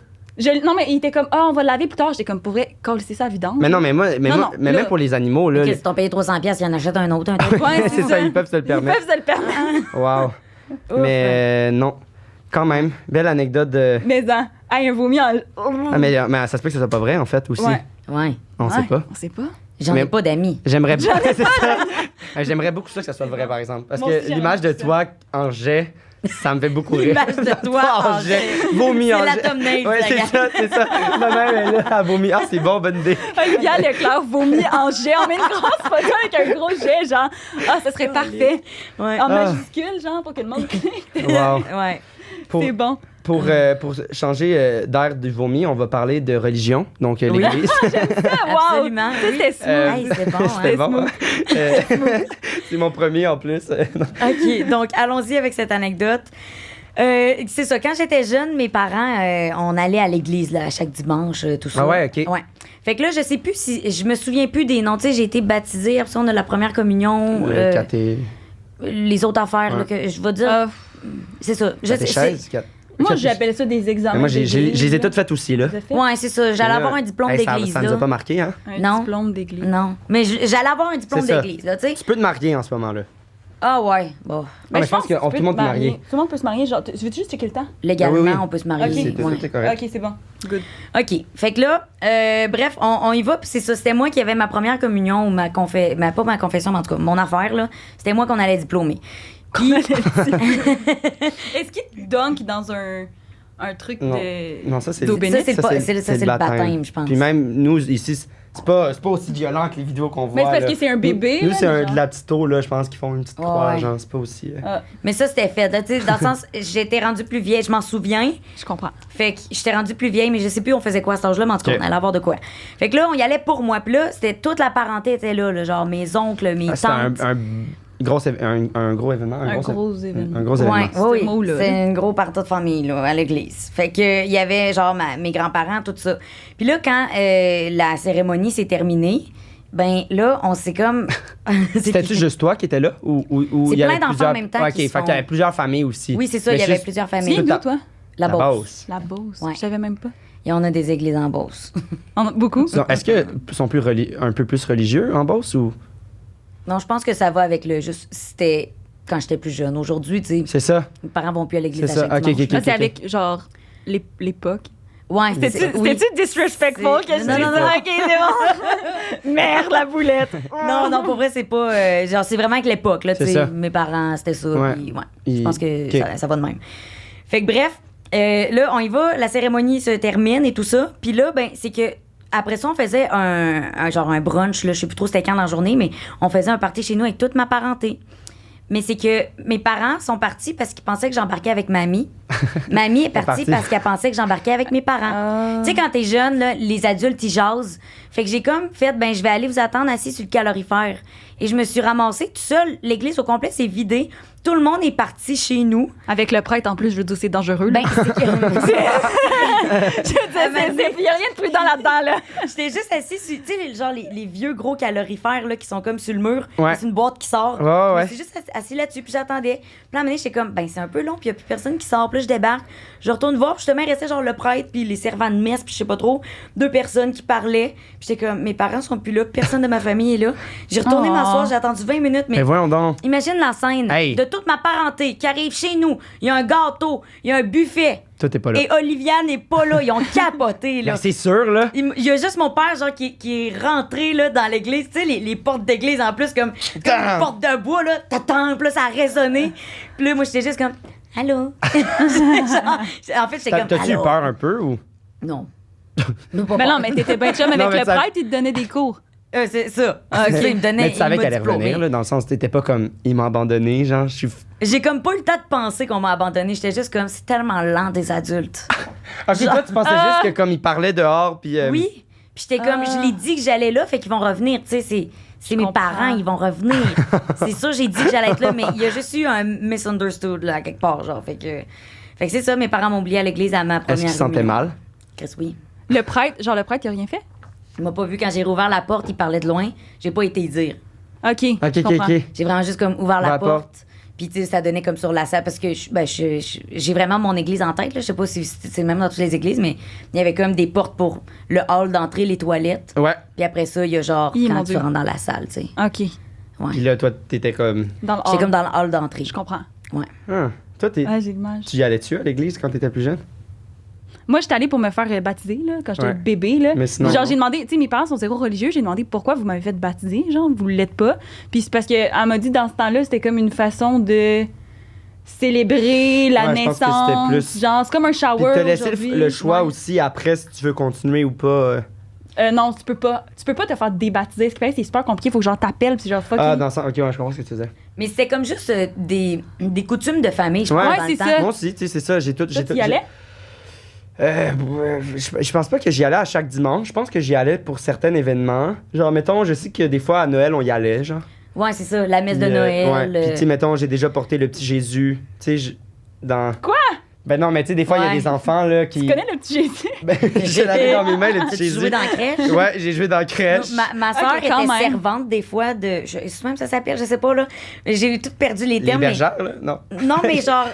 Non, mais il était comme, on va le laver plus tard. J'étais comme, pour vrai, c'est ça, vidange. Mais non, mais moi, Non, non, mais là- même pour les animaux, là. Que si t'ont payé 300$, il en achète un autre. Un autre. Ouais, c'est ça, ils peuvent se le Ils permettre. peuvent se le permettre. Wow. Mais non. Quand même, belle anecdote de. Mais hein, hey, un vomi en... Ah, mais ça se peut que ce soit pas vrai, en fait, aussi. Ouais. Ouais. On sait pas. On sait pas. J'en Mais- ai pas d'amis. J'aimerais c'est ça. J'aimerais beaucoup ça que ça soit vrai, par exemple. Parce Moi que aussi, l'image de j'aimerais toi en jet, ça me fait beaucoup rire. L'image de toi en jet. Vomi en C'est la jet. thumbnail, Ouais, la c'est gang. ça, c'est ça. Ma mère est là, elle vomit. Ah, c'est bon, bonne idée. Olivia Leclerc vomi en jet. On met une grosse photo avec un gros jet, genre. Ah, ça serait parfait. Ouais. En Ah. majuscule, genre, pour que le monde clique. Wow. Ouais. Pour, C'est bon. pour changer d'air du vomi, on va parler de religion, donc Oui. l'Église. Ah, wow. Absolument. Ça, c'était smooth. Hey, c'est bon, hein. C'était bon. C'est mon premier en plus. OK, donc allons-y avec cette anecdote. C'est ça, quand j'étais jeune, mes parents, on allait à l'église là, chaque dimanche, tout ça. Ah ouais, OK. Ouais. Fait que là, je sais plus si. Je me souviens plus des noms. Tu sais, j'ai été baptisée, après ça, on a la première communion. Les autres affaires, là, que je vais dire. C'est ça. Moi, j'appelle ça des examens. Moi, je les ai toutes faites aussi, là. Ouais, c'est ça. J'allais avoir un diplôme d'église. Ça nous a pas marqué, hein? Un diplôme d'église. Non. Mais j'allais avoir un diplôme d'église, là, tu sais. Tu peux te marier en ce moment-là. Ah, ouais. Bon. Mais je pense que tout le monde peut te marier. Tout le monde peut se marier. Genre, veux-tu juste checker le temps? Légalement, oui. on peut se marier. C'est correct. Ok, c'est bon. Good. OK. Fait que là, bref, on y va. Puis c'est ça. C'était moi qui avais ma première communion ou pas ma confession, mais en tout cas, mon affaire, là. C'était moi qu'on allait diplômer. Puis. Est-ce qu'il te dunk dans un truc de. Non, ça, c'est d'eau bénite? Ça, c'est le baptême, je pense. Puis même, nous, ici, c'est pas aussi violent que les vidéos qu'on voit. Mais c'est parce que c'est un bébé. Nous, là, c'est genre. de la petite eau, là, je pense qu'ils font une petite croix, Ouais. genre, c'est pas aussi. Mais ça, c'était fait. Tu sais, dans le sens, j'étais rendue plus vieille, je m'en souviens. Je comprends. Fait que j'étais rendue plus vieille, mais je sais plus on faisait quoi à cet âge-là, mais en tout cas, Ok. on allait avoir de quoi. Fait que là, on y allait pour moi. Puis là, c'était toute la parenté était là, genre mes oncles, mes C'était tantes. un gros événement. Un gros événement. Un gros événement. Ouais, oui, Ce mot-là, c'est là. une grosse partie de famille là, à l'église. Fait que il y avait genre mes grands-parents, tout ça. Puis là, quand la cérémonie s'est terminée, ben là, on s'est comme. C'était-tu juste toi qui étais là? Ou C'est il y avait plein d'enfants plusieurs... en même temps Ok, qui fait qu'il y avait plusieurs familles aussi. Oui, c'est ça, Mais il y avait juste- plusieurs Tu viens familles. d'où, toi? La Beauce. Beauce. La Beauce. Ouais. Je savais même pas. Et on a des églises en Beauce. Beaucoup? Est-ce qu'ils sont un peu plus religieux en Beauce ou... Non, je pense que ça va avec le juste. C'était quand j'étais plus jeune. Aujourd'hui, tu sais, C'est ça? mes parents vont plus à l'église C'est à ça, chaque ok, dimanche. ok, Ah, c'est avec, genre, l'époque. Ouais, C'était-tu disrespectful C'est- que je non, dise non, ça? non. Ok, c'est bon. Merde, la boulette. Non, non, pour vrai, c'est pas. Genre, c'est vraiment avec l'époque, là, tu C'est sais. ça. Mes parents, c'était ça. Ouais. Puis, Il- Je pense que ok. ça va de même. Fait que bref, là, on y va, la cérémonie se termine et tout ça. Puis là, ben, c'est que. Après ça, on faisait genre un brunch, là, je sais plus trop c'était quand dans la journée, mais on faisait un party chez nous avec toute ma parenté. Mais c'est que mes parents sont partis parce qu'ils pensaient que j'embarquais avec mamie. Mamie est partie parce qu'elle pensait que j'embarquais avec mes parents. Tu sais, quand t'es jeune, là, les adultes, ils jasent. Fait que j'ai comme fait, ben, je vais aller vous attendre assis sur le calorifère. Et je me suis ramassée toute seule. L'église au complet s'est vidée. Tout le monde est parti chez nous. Avec le prêtre, en plus, je veux dire, c'est dangereux. Ben, c'est que. Il n'y a rien de prudent là-dedans, là. J'étais juste assis sur, tu sais, genre les vieux gros calorifères là, qui sont comme sur le mur. Ouais. C'est une boîte qui sort. Ouais, ouais. Je suis juste assis là-dessus, puis j'attendais. Puis là, à un moment donné, j'étais comme, ben, c'est un peu long, puis il n'y a plus personne qui sort. Puis là, je débarque. Je retourne voir, puis justement, il restait genre le prêtre, puis les servants de messe, puis je sais pas trop, 2 personnes qui parlaient. Puis j'étais comme, mes parents sont plus là, personne de ma famille est là. J'ai retourné Oh. m'asseoir, j'ai attendu 20 minutes, mais. Mais voyons donc. Imagine la scène Hey. de toute ma parenté qui arrive chez nous. Il y a un gâteau, il y a un buffet. Toi, t'es pas là. Et Olivia n'est pas là. Ils ont capoté, là. Ben, c'est sûr, là. Il y a juste mon père, genre, qui est rentré, là, dans l'église. Tu sais, les portes d'église, en plus, comme une porte de bois, là. Puis là, ça a résonné. Puis là, moi, j'étais juste comme, allô? Genre, en fait, j'étais comme, T'as-tu eu allô? peur un peu ou... Non. Mais non, mais t'étais bien chum avec Non, mais le ça- prêtre, il te donnait des cours. C'est ça. Il me donnait. Mais tu savais il m'a qu'elle allait diplômé. revenir, là, dans le sens, t'étais pas comme, il m'a abandonné, genre, je suis... J'ai comme pas eu le temps de penser qu'on m'a abandonné. J'étais juste comme, c'est tellement lent des adultes. Ok, toi, tu pensais juste que comme il parlait dehors, puis... Oui. Puis j'étais comme, je l'ai dit que j'allais là, fait qu'ils vont revenir. Tu sais, c'est mes comprends. parents, ils vont revenir. C'est sûr, j'ai dit que j'allais être là, mais il y a juste eu un misunderstood, là, quelque part, genre. Fait que c'est ça, mes parents m'ont oublié à l'église à ma première. Est-ce qu'il se sentait réunion. mal? Chris, oui. Le prêtre, il a rien fait? Il m'a pas vu quand j'ai rouvert la porte, il parlait de loin. J'ai pas été y dire. OK. Ok, je comprends. ok. J'ai vraiment juste comme ouvert la La porte. porte. Puis, tu sais, ça donnait comme sur la salle parce que j'ai vraiment mon église en tête. Là. Je sais pas si c'est le même dans toutes les églises, mais il y avait comme des portes pour le hall d'entrée, les toilettes. Ouais. Puis après ça, il y a genre Mon quand tu Dieu. rentres dans la salle, tu sais. OK. Ouais. Puis là, toi, t'étais comme... Dans le J'étais hall. comme dans le hall d'entrée. Je comprends. Ouais. Ah, toi, Ouais, j'ai l'image. tu y allais-tu à l'église quand t'étais plus jeune? Moi, j'étais allée pour me faire baptiser, là, quand j'étais Ouais. bébé, là. Mais sinon- Genre, j'ai demandé, tu sais, mes parents sont zéro religieux, j'ai demandé pourquoi vous m'avez fait baptiser, genre, vous l'êtes pas. Puis c'est parce qu'elle m'a dit, dans ce temps-là, c'était comme une façon de célébrer la Ouais, je pense que naissance. c'était plus- Genre, c'est comme un Puis shower te laisser aujourd'hui. le choix Ouais. aussi après si tu veux continuer ou pas. Non, tu peux pas te faire débaptiser. Ce qui fait, c'est super compliqué, faut que genre t'appelles, puis genre fucking... Ah, dans le sens... Ok, ouais, je comprends ce que tu disais. Mais c'était comme juste des coutumes de famille, je Ouais. pense, Ouais, dans c'est le temps. ça. Moi aussi, tu sais, c'est ça. J'ai tout... Toi, j'ai tu tout- y allais? Je pense pas que j'y allais à chaque dimanche. Je pense que j'y allais pour certains événements. Genre, mettons, je sais que des fois, à Noël, on y allait, genre. Ouais, c'est ça, la messe de Puis, Noël. Ouais. Puis, tu sais, mettons, j'ai déjà porté le petit Jésus. Tu sais, dans... Quoi? Ben non, mais tu sais, des fois, il y a Ouais. des enfants là, qui. Tu connais le petit Jésus? Ben, je l'avais dans mes mains, le petit As-tu Jésus. joué dans la crèche? Ouais, j'ai joué dans la crèche. Ma soeur Ok, quand était même. servante des fois de. Même ça s'appelle, je sais pas, là. J'ai tout perdu les Les termes. mais- bergères, là? Non. Non, mais genre,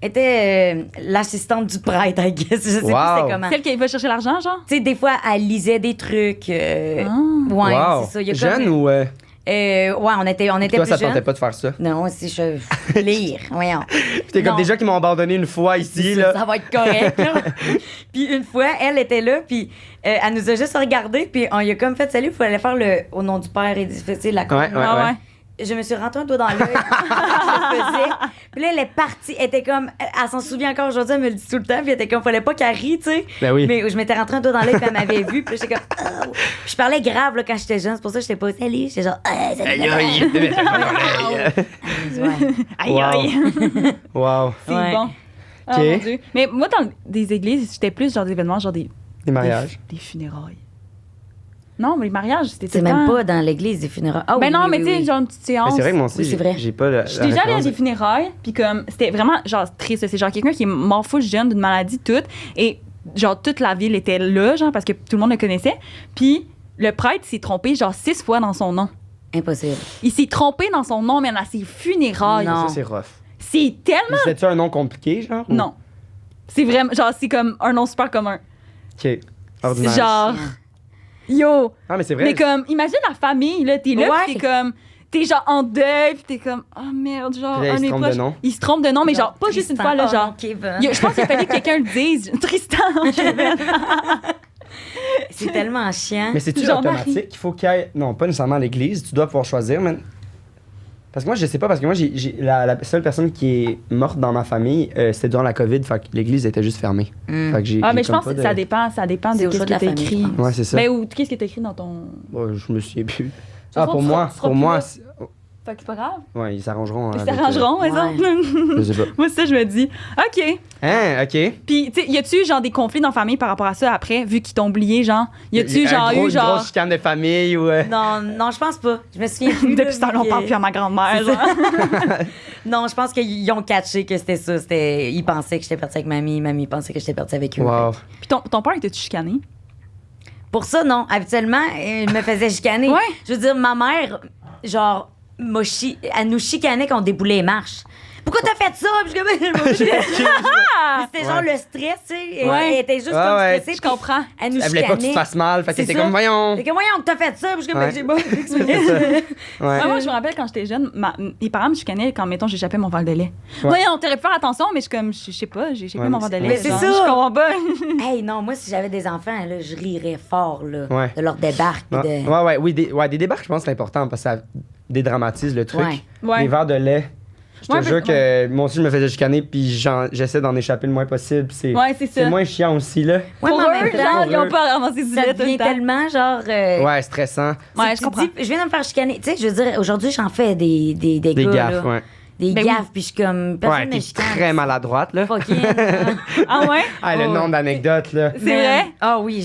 était l'assistante du prêtre, I guess. Je sais plus Wow. c'est comment. Celle qui va chercher l'argent, genre? Tu sais, des fois, elle lisait des trucs. Ouais, Wow. c'est ça. Il y a Jeune comme- ou. ouais, on était Toi, plus ça te tentait jeunes. pas de faire ça? Non, si je. Lire, voyons. Puis t'es comme Non. déjà qui m'ont abandonné une fois ici, là. Ça va être correct. là. Puis une fois, elle était là, puis elle nous a juste regardé, puis on lui a comme fait salut, il fallait faire le au nom du Père et du Fils, tu sais, la Ouais, communion. ouais, Ah ouais. Je me suis rentré un doigt dans l'œil. Je le faisais. Puis là, elle est partie. Elle était comme. Elle s'en souvient encore aujourd'hui, elle me le dit tout le temps. Puis elle était comme, fallait pas qu'elle rie, tu sais. Ben oui. Mais je m'étais rentré un doigt dans l'œil, puis elle m'avait vu. Puis là, j'étais comme. Oh. Puis je parlais grave là, quand j'étais jeune. C'est pour ça que j'étais pas salut. J'étais genre. Salut. Aïe, aïe. Ouais. Aïe, Wow. aïe. Wow. C'est Ouais. bon. Ah, Ok. mon Dieu. Mais moi, dans des églises, j'étais plus genre des événements, genre des mariages. Des funérailles. Non, mais les mariages, c'était C'est tout le même temps. pas dans l'église des funérailles. Ah, Ben oui, non, oui, mais oui, tu sais, oui. genre une petite séance. Mais c'est vrai que moi aussi, Oui, c'est vrai. j'ai pas la. Je suis déjà allée à référence. des funérailles, puis comme, c'était vraiment, genre, triste. C'est genre quelqu'un qui est mort fou jeune d'une maladie toute, et genre, toute la ville était là, genre, parce que tout le monde le connaissait. Puis le prêtre s'est trompé, genre, 6 fois dans son nom. Impossible. Il s'est trompé dans son nom, mais à ses funérailles. Non. Ça, c'est rough. C'est tellement... C'était-tu un nom compliqué, genre? ou- Non. C'est vraiment, genre, c'est comme un nom super commun. Ok. Ordinaire. Genre, yo. Ah, mais c'est vrai. Mais comme, imagine la famille, là, t'es là, Ouais. pis t'es comme... T'es genre en deuil, pis t'es comme, oh merde, genre, Puis là, il un se des trompe de proches- nom. Il se trompe de nom, mais genre, pas juste une fois, là, Tristan. genre. Oh, Kevin. Je pense qu'il a fallu que quelqu'un le dise. Tristan, C'est tellement chiant. Mais c'est-tu Jean-Marie. automatique? Il faut qu'il y ait. Non, pas nécessairement à l'église. Tu dois pouvoir choisir, mais. Parce que moi, je sais pas, parce que moi, la seule personne qui est morte dans ma famille, c'était durant la COVID, fait que l'église était juste fermée. Mm. Fait que j'ai. Ah, mais j'ai je pense comme que pas ça dépend C'est de au qu'est-ce choix de que la t'as famille, écrit. je pense. Ouais, c'est ça. Ben, ou qu'est-ce que t'as écrit dans ton. Je me souviens plus. toute Ah, façon, pour tu moi, seras- tu seras pour plus moi, là. c'est- Fait que c'est pas grave. ouais, ils s'arrangeront. Ils avec, s'arrangeront, ouais. exemple. Je sais pas. Moi, ça, je me dis, OK. Hein, ok. Puis, tu sais, y a-tu, genre, des conflits dans la famille par rapport à ça après, vu qu'ils t'ont oublié, genre? Y a-tu, genre, Une genre. grosse chicane de famille ou. Non, je pense pas. Je me souviens plus. Depuis là, ce temps-là, on vu parle que- plus à ma grand-mère, C'est genre. Non, je pense qu'ils ont catché que c'était ça. Ils pensaient que j'étais partie avec mamie pensait que j'étais partie avec eux. Wow. Puis ton père était-tu chicané? Pour ça, non. Habituellement, il me faisait chicaner. Ouais. Je veux dire, ma mère, genre, elle nous chicanait quand on déboulait les marches. Pourquoi t'as fait ça? Puis je suis comme, c'était genre Ouais. le stress, tu sais. Ouais. Elle était juste Ouais, comme ouais. stressée. Je comprends. puis Elle nous Elle voulait pas que tu te chicanait. fasses mal, fait que C'est t'étais ça. comme, voyons. Fait que voyons que t'as fait ça. Puis je suis comme, Ouais. ben, j'ai pas C'est ça. Ouais. Ah, moi, je me rappelle quand j'étais jeune, mes parents me chicanaient quand, mettons, j'échappais mon verre de lait. Ouais. Ouais, on t'aurait pu faire attention, mais je suis comme, je sais pas, j'ai échappé Ouais, mon mais verre de c'est- lait. mais c'est genre, ça. Je comprends pas. Hey, non, moi, si j'avais des enfants, là, je rirais fort, là. Ouais. De leur débarque. puis Ouais, de... ouais, oui, des débarques, je pense que c'est important parce que ça dédramatise le truc. Ouais. Ouais. Les verres de lait. Je te Ouais, jure mais- que moi aussi, je me faisais chicaner, puis j'essaie d'en échapper le moins possible. puis Ouais, c'est ça. C'est moins chiant aussi, là. Ouais, Pour mais en eux, même temps, genre, ils ont eux, pas ramassé du ça lait tout le devient temps. tellement, genre... Ouais, stressant. Ouais, tu je te comprends. dis, je viens de me faire chicaner. Tu sais, je veux dire, aujourd'hui, j'en fais des Des gars, gaffes, là. ouais. Des Ben oui. gaffes, puis je suis comme... Personne Ouais, ne t'es chicane. très maladroite, là. Fucking, Ah ouais? Ah, le Oh. nombre d'anecdotes, là. C'est vrai? Ah oui,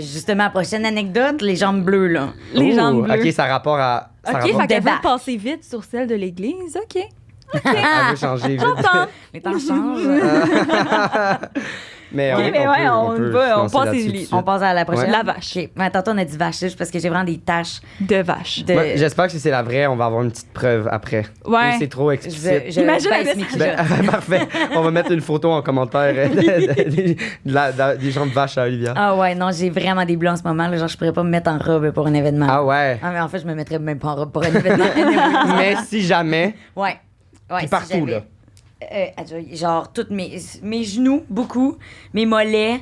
justement, prochaine anecdote, les jambes bleues, là. Les Oh, jambes bleues. Ok, ça a rapport à. Ça OK, rapporte- fait qu'elle veut Débarque. passer vite sur celle de l'église. OK. Elle veut changer vite. J'entends. Les temps changent. Mais Ok, mais ouais, on peut va, se on lancer passe là-dessus les- tout de suite. On passe à la prochaine. Ouais. La vache. OK. Mais tantôt, on a dit vache, juste parce que j'ai vraiment des taches De vache. de... Moi, j'espère que si c'est la vraie, on va avoir une petite preuve après. Ouais. Ou c'est trop explicite. Imagine baisse la mes description. culottes. Ben, parfait. On va mettre une photo en commentaire des gens de vache à Olivia. Ah ouais, non, j'ai vraiment des bleus en ce moment. Là, genre, je pourrais pas me mettre en robe pour un événement. Ah ouais. Ah, mais en fait, je me mettrais même pas en robe pour un événement. Mais si jamais, Ouais. Ouais, puis si partout, j'avais- là. Genre, toutes mes genoux, beaucoup, mes mollets,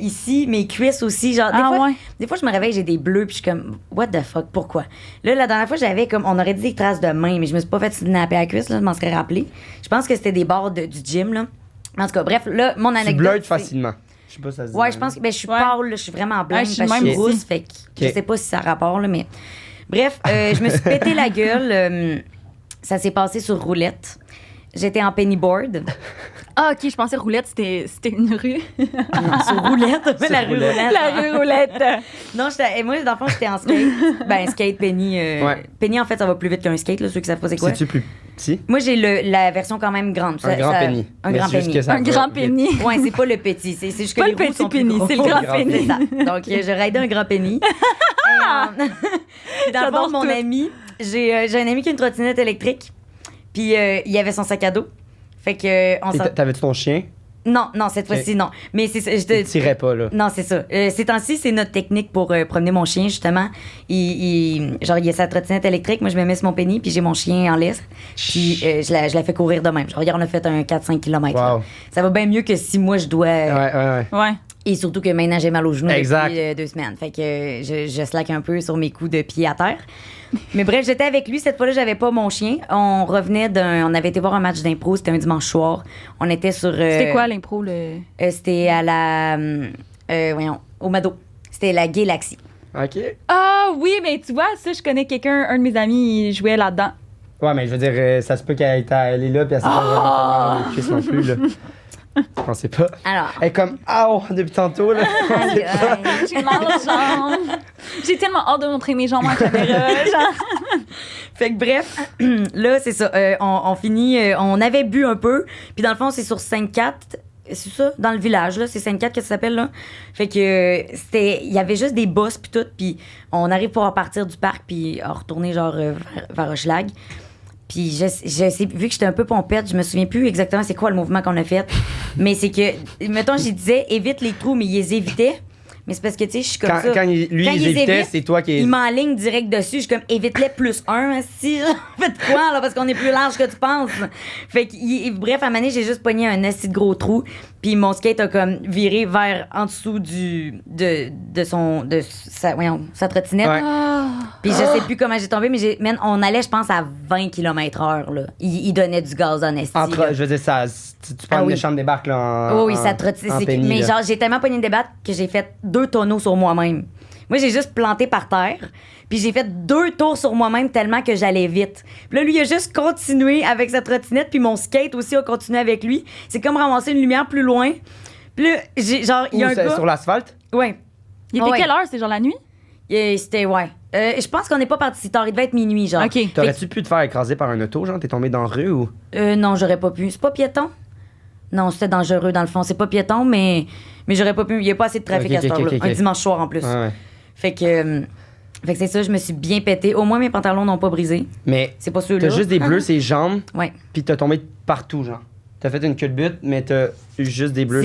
ici, mes cuisses aussi. Genre, Ah ouais. des fois, je me réveille, j'ai des bleus, puis je suis comme, what the fuck, pourquoi? Là, la dernière fois, j'avais comme, on aurait dit des traces de main, mais je me suis pas fait snapper à la cuisse, là, je m'en serais rappelé. Je pense que c'était des barres du gym, là. En tout cas, bref, là, mon tu anecdote. blurtes c'est- facilement. Je sais pas si ça se dit. Ouais, je pense que, ben, je suis Ouais. pâle, là, je suis vraiment blanche, Ouais, je suis parce que je même suis aussi. rousse, fait que je Ok. sais pas si ça a rapport, là, mais. Bref, je me suis pété la gueule. Ça s'est passé sur roulette. J'étais en pennyboard. Ah, OK, je pensais roulette, c'était une rue. Non, sur roulette, la rue Roulette. roulette. La rue roulette. Non, moi, dans le fond, j'étais en skate. Ben, skate, penny. Ouais. Penny, en fait, ça va plus vite qu'un skate, là, ceux qui savent pas c'est quoi. C'est-tu plus petit? Moi, j'ai la version quand même grande. Un grand penny. Un Mais grand c'est juste penny. que ça Un va grand vite. penny. Ouais, c'est pas le petit. C'est juste que Pas les le roues petit sont plus penny, gros. c'est le grand grand penny. C'est ça. Donc, je raidais un grand penny. Et, puis dans le fond, J'adore mon tout. ami, j'ai un ami qui a une trottinette électrique. Puis il avait son sac à dos. Fait que on Et s'en... t'avais-tu ton chien? Non, cette fois-ci, non. Mais c'est ça. Tu tirais pas, là. Non, c'est ça. Ces temps-ci, c'est notre technique pour promener mon chien, justement. Genre, il y a sa trottinette électrique, moi, je me mets sur mon penny, puis j'ai mon chien en laisse. Puis je la fais courir de même. Genre, hier, on a fait un 4-5 km. Wow. Ça va bien mieux que si moi, je dois... Ouais. Ouais. Et surtout que maintenant, j'ai mal aux genoux Exact. depuis 2 semaines. Fait que je slack un peu sur mes coups de pied à terre. Mais bref, j'étais avec lui. Cette fois-là, j'avais pas mon chien. On revenait on avait été voir un match d'impro. C'était un dimanche soir. On était sur... C'était quoi l'impro? C'était à la... voyons, au Mado. C'était la Galaxy. OK. Ah oui, mais tu vois, ça, je connais quelqu'un, un de mes amis, il jouait là-dedans. Ouais, mais je veux dire, ça se peut qu'elle est là, puis elle s'est pas vraiment fait les cuisses non plus, là. Je pensais pas. Alors... Elle est comme, depuis tantôt, là. Aïe, aïe. J'ai mal aux jambes. J'ai tellement hâte de montrer mes jambes en caméra. Genre. Fait que bref, là, c'est ça. On finit... on avait bu un peu. Puis dans le fond, c'est sur 5-4. C'est ça, dans le village, là. C'est 5-4 que ça s'appelle, là. Fait que il y avait juste des bosses, puis tout. Puis on arrive pour partir du parc, puis retourner, genre, vers Hochelag. Puis je sais, vu que j'étais un peu pompette, je me souviens plus exactement c'est quoi le mouvement qu'on a fait. Mais c'est que, mettons, je disais, évite les trous, mais ils les évitaient. Mais c'est parce que, tu sais, je suis comme ça. Quand il évitait, évite, c'est toi qui... il m'enligne direct dessus. Je suis comme, évite-les +1, si. Faites quoi, là, parce qu'on est plus large que tu penses. Fait que, bref, à un moment donné, j'ai juste pogné un assez de gros trou. Puis mon skate a comme viré vers en dessous de sa trottinette. Ouais. Puis je sais plus comment j'ai tombé, mais on allait, je pense, à 20 km/h, là. Il donnait du gaz en esti. là. Je veux dire, ça, tu prends Ah une oui. méchante débarque, là, Oui, ça trottinette. en penny, Mais là. genre, j'ai tellement pogné une débatte que j'ai fait 2 tonneaux sur moi-même. Moi, j'ai juste planté par terre. Puis j'ai fait 2 tours sur moi-même tellement que j'allais vite. Puis là, lui, il a juste continué avec sa trottinette. Puis mon skate aussi a continué avec lui. C'est comme ramasser une lumière plus loin. Puis là, genre, il y a un gars... Sur l'asphalte? Ouais. Il était Ouais. quelle heure? C'était genre la nuit? C'était, ouais. Je pense qu'on n'est pas parti si tard. Il devait être minuit, genre. OK. T'aurais-tu pu te faire écraser par un auto, genre? T'es tombé dans la rue ou... Non, j'aurais pas pu. C'est pas piéton? Non, c'était dangereux dans le fond. C'est pas piéton, mais j'aurais pas pu. Il y a pas assez de trafic Ok, à cette ok, heure-là. ok, ok. Un dimanche soir en plus. Ouais. Fait que c'est ça, je me suis bien pété. Au moins, mes pantalons n'ont pas brisé. Mais C'est pas ceux-là. t'as juste des bleus ses jambes, Ouais. puis t'as tombé partout, genre. T'as fait une queue de but, mais t'as eu juste des bleus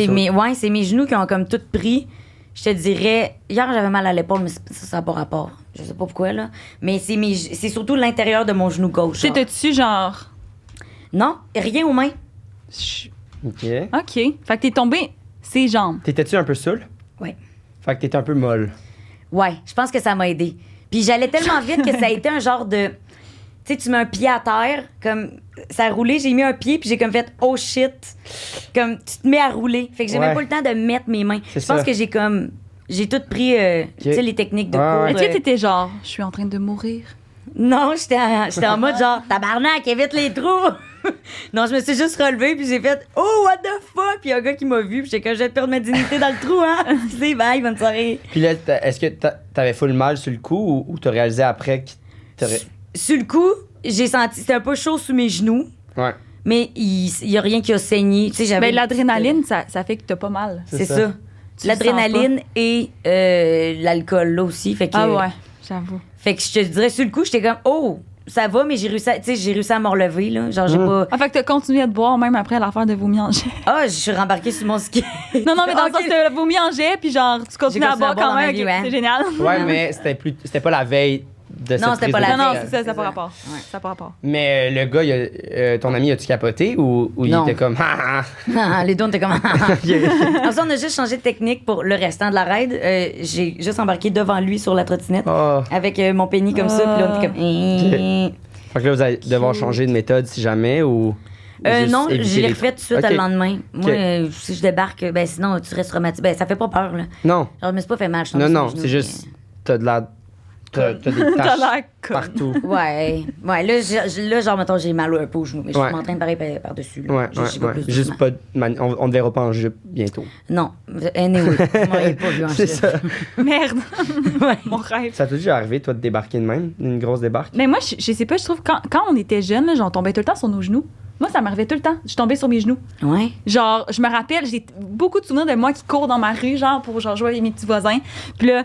C'est mes genoux qui ont comme tout pris. Je te dirais, hier j'avais mal à l'épaule, mais ça n'a pas rapport. Je sais pas pourquoi, là. Mais c'est surtout l'intérieur de mon genou gauche. genre. T'étais-tu genre. Non, rien aux mains. OK. OK. Fait que t'es tombé ses jambes. T'étais-tu un peu saoul? Ouais. Fait que t'étais un peu molle. Ouais, je pense que ça m'a aidé. Puis j'allais tellement vite que ça a été un genre de... Tu sais, tu mets un pied à terre, comme... Ça a roulé, j'ai mis un pied, puis j'ai comme fait « Oh shit! » Comme, tu te mets à rouler. Fait que j'ai Ouais. même pas le temps de mettre mes mains. C'est Je pense ça. que j'ai comme... J'ai tout pris, tu sais, les techniques de Ouais, cours. ouais. Est-ce que t'étais genre, je suis en train de mourir? Non, j'étais en mode genre « Tabarnak, évite les trous! » Non, je me suis juste relevée, puis j'ai fait « Oh, what the fuck! » Puis il y a un gars qui m'a vu, puis j'étais comme « Je vais te perdre ma dignité dans le trou, hein! » C'est bye, bonne soirée. Puis là, est-ce que t'avais full mal sur le coup ou t'as réalisé après que t'aurais... Sur le coup, j'ai senti... C'était un peu chaud sous mes genoux. Ouais. Mais il y a rien qui a saigné. Tu sais, j'avais... Ben, l'adrénaline, ça fait que t'as pas mal. C'est ça. ça. Tu le L'adrénaline et l'alcool, là aussi. Fait que, Ah ouais, j'avoue. Fait que je te dirais, sur le coup, j'étais comme, oh, ça va, mais j'ai réussi à me relever, là. Genre, j'ai pas... Ah, fait que t'as continué à te boire même après l'affaire de vomi en jet. Ah, je suis rembarquée sur mon ski. Non, mais dans le Ok. sens, t'as vomi en jet, puis genre, tu continues à continué boire à boire quand dans ma même. vie, ok, ouais. C'est génial. Ouais, mais c'était pas la veille de cette Non, c'était prise pas de la Non, non, veille. c'est ça, ça n'a C'est pas ça. rapport. Ouais. Ça n'a pas rapport. Mais le gars, ton ami, a-tu capoté ou il Non. était comme... Ah, ah. Les deux, on était comme... Il- Ensuite, on a juste changé de technique pour le restant de la ride. J'ai juste embarqué devant lui sur la trottinette Oh. avec mon penny comme ça. Puis là, on était comme... Fait que là, vous allez devoir changer de méthode si jamais ou... juste Non, éviter je l'ai les- refait tout de suite Ok. le lendemain. Moi, Ok. si je débarque, ben sinon, tu restes traumatisé. Ben, ça fait pas peur, là. Non, Genre, je me suis pas fait mal. je suis non, tombée non, sur mes c'est genoux, juste... T'as de la... T'as des T'as taches l'air con. partout. Ouais. Là, genre, mettons, j'ai mal un peu au genou, mais je Ouais. suis en train de parler par-dessus. là. Ouais, J'y vais ouais. plus Juste doucement. pas on te verra pas en jupe bientôt. Non. Anyway, vous m'auriez pas vu en C'est jupe. ça. Merde. Ouais. Mon rêve. Ça t'a déjà arrivé, toi, de débarquer de même? Une grosse débarque? Mais moi, je sais pas, je trouve quand on était jeunes, là, genre, on tombait tout le temps sur nos genoux. Moi, ça m'arrivait tout le temps. Je tombais sur mes genoux. Ouais. Genre, je me rappelle, j'ai beaucoup de souvenirs de moi qui cours dans ma rue, genre, pour genre jouer avec mes petits voisins. Puis là,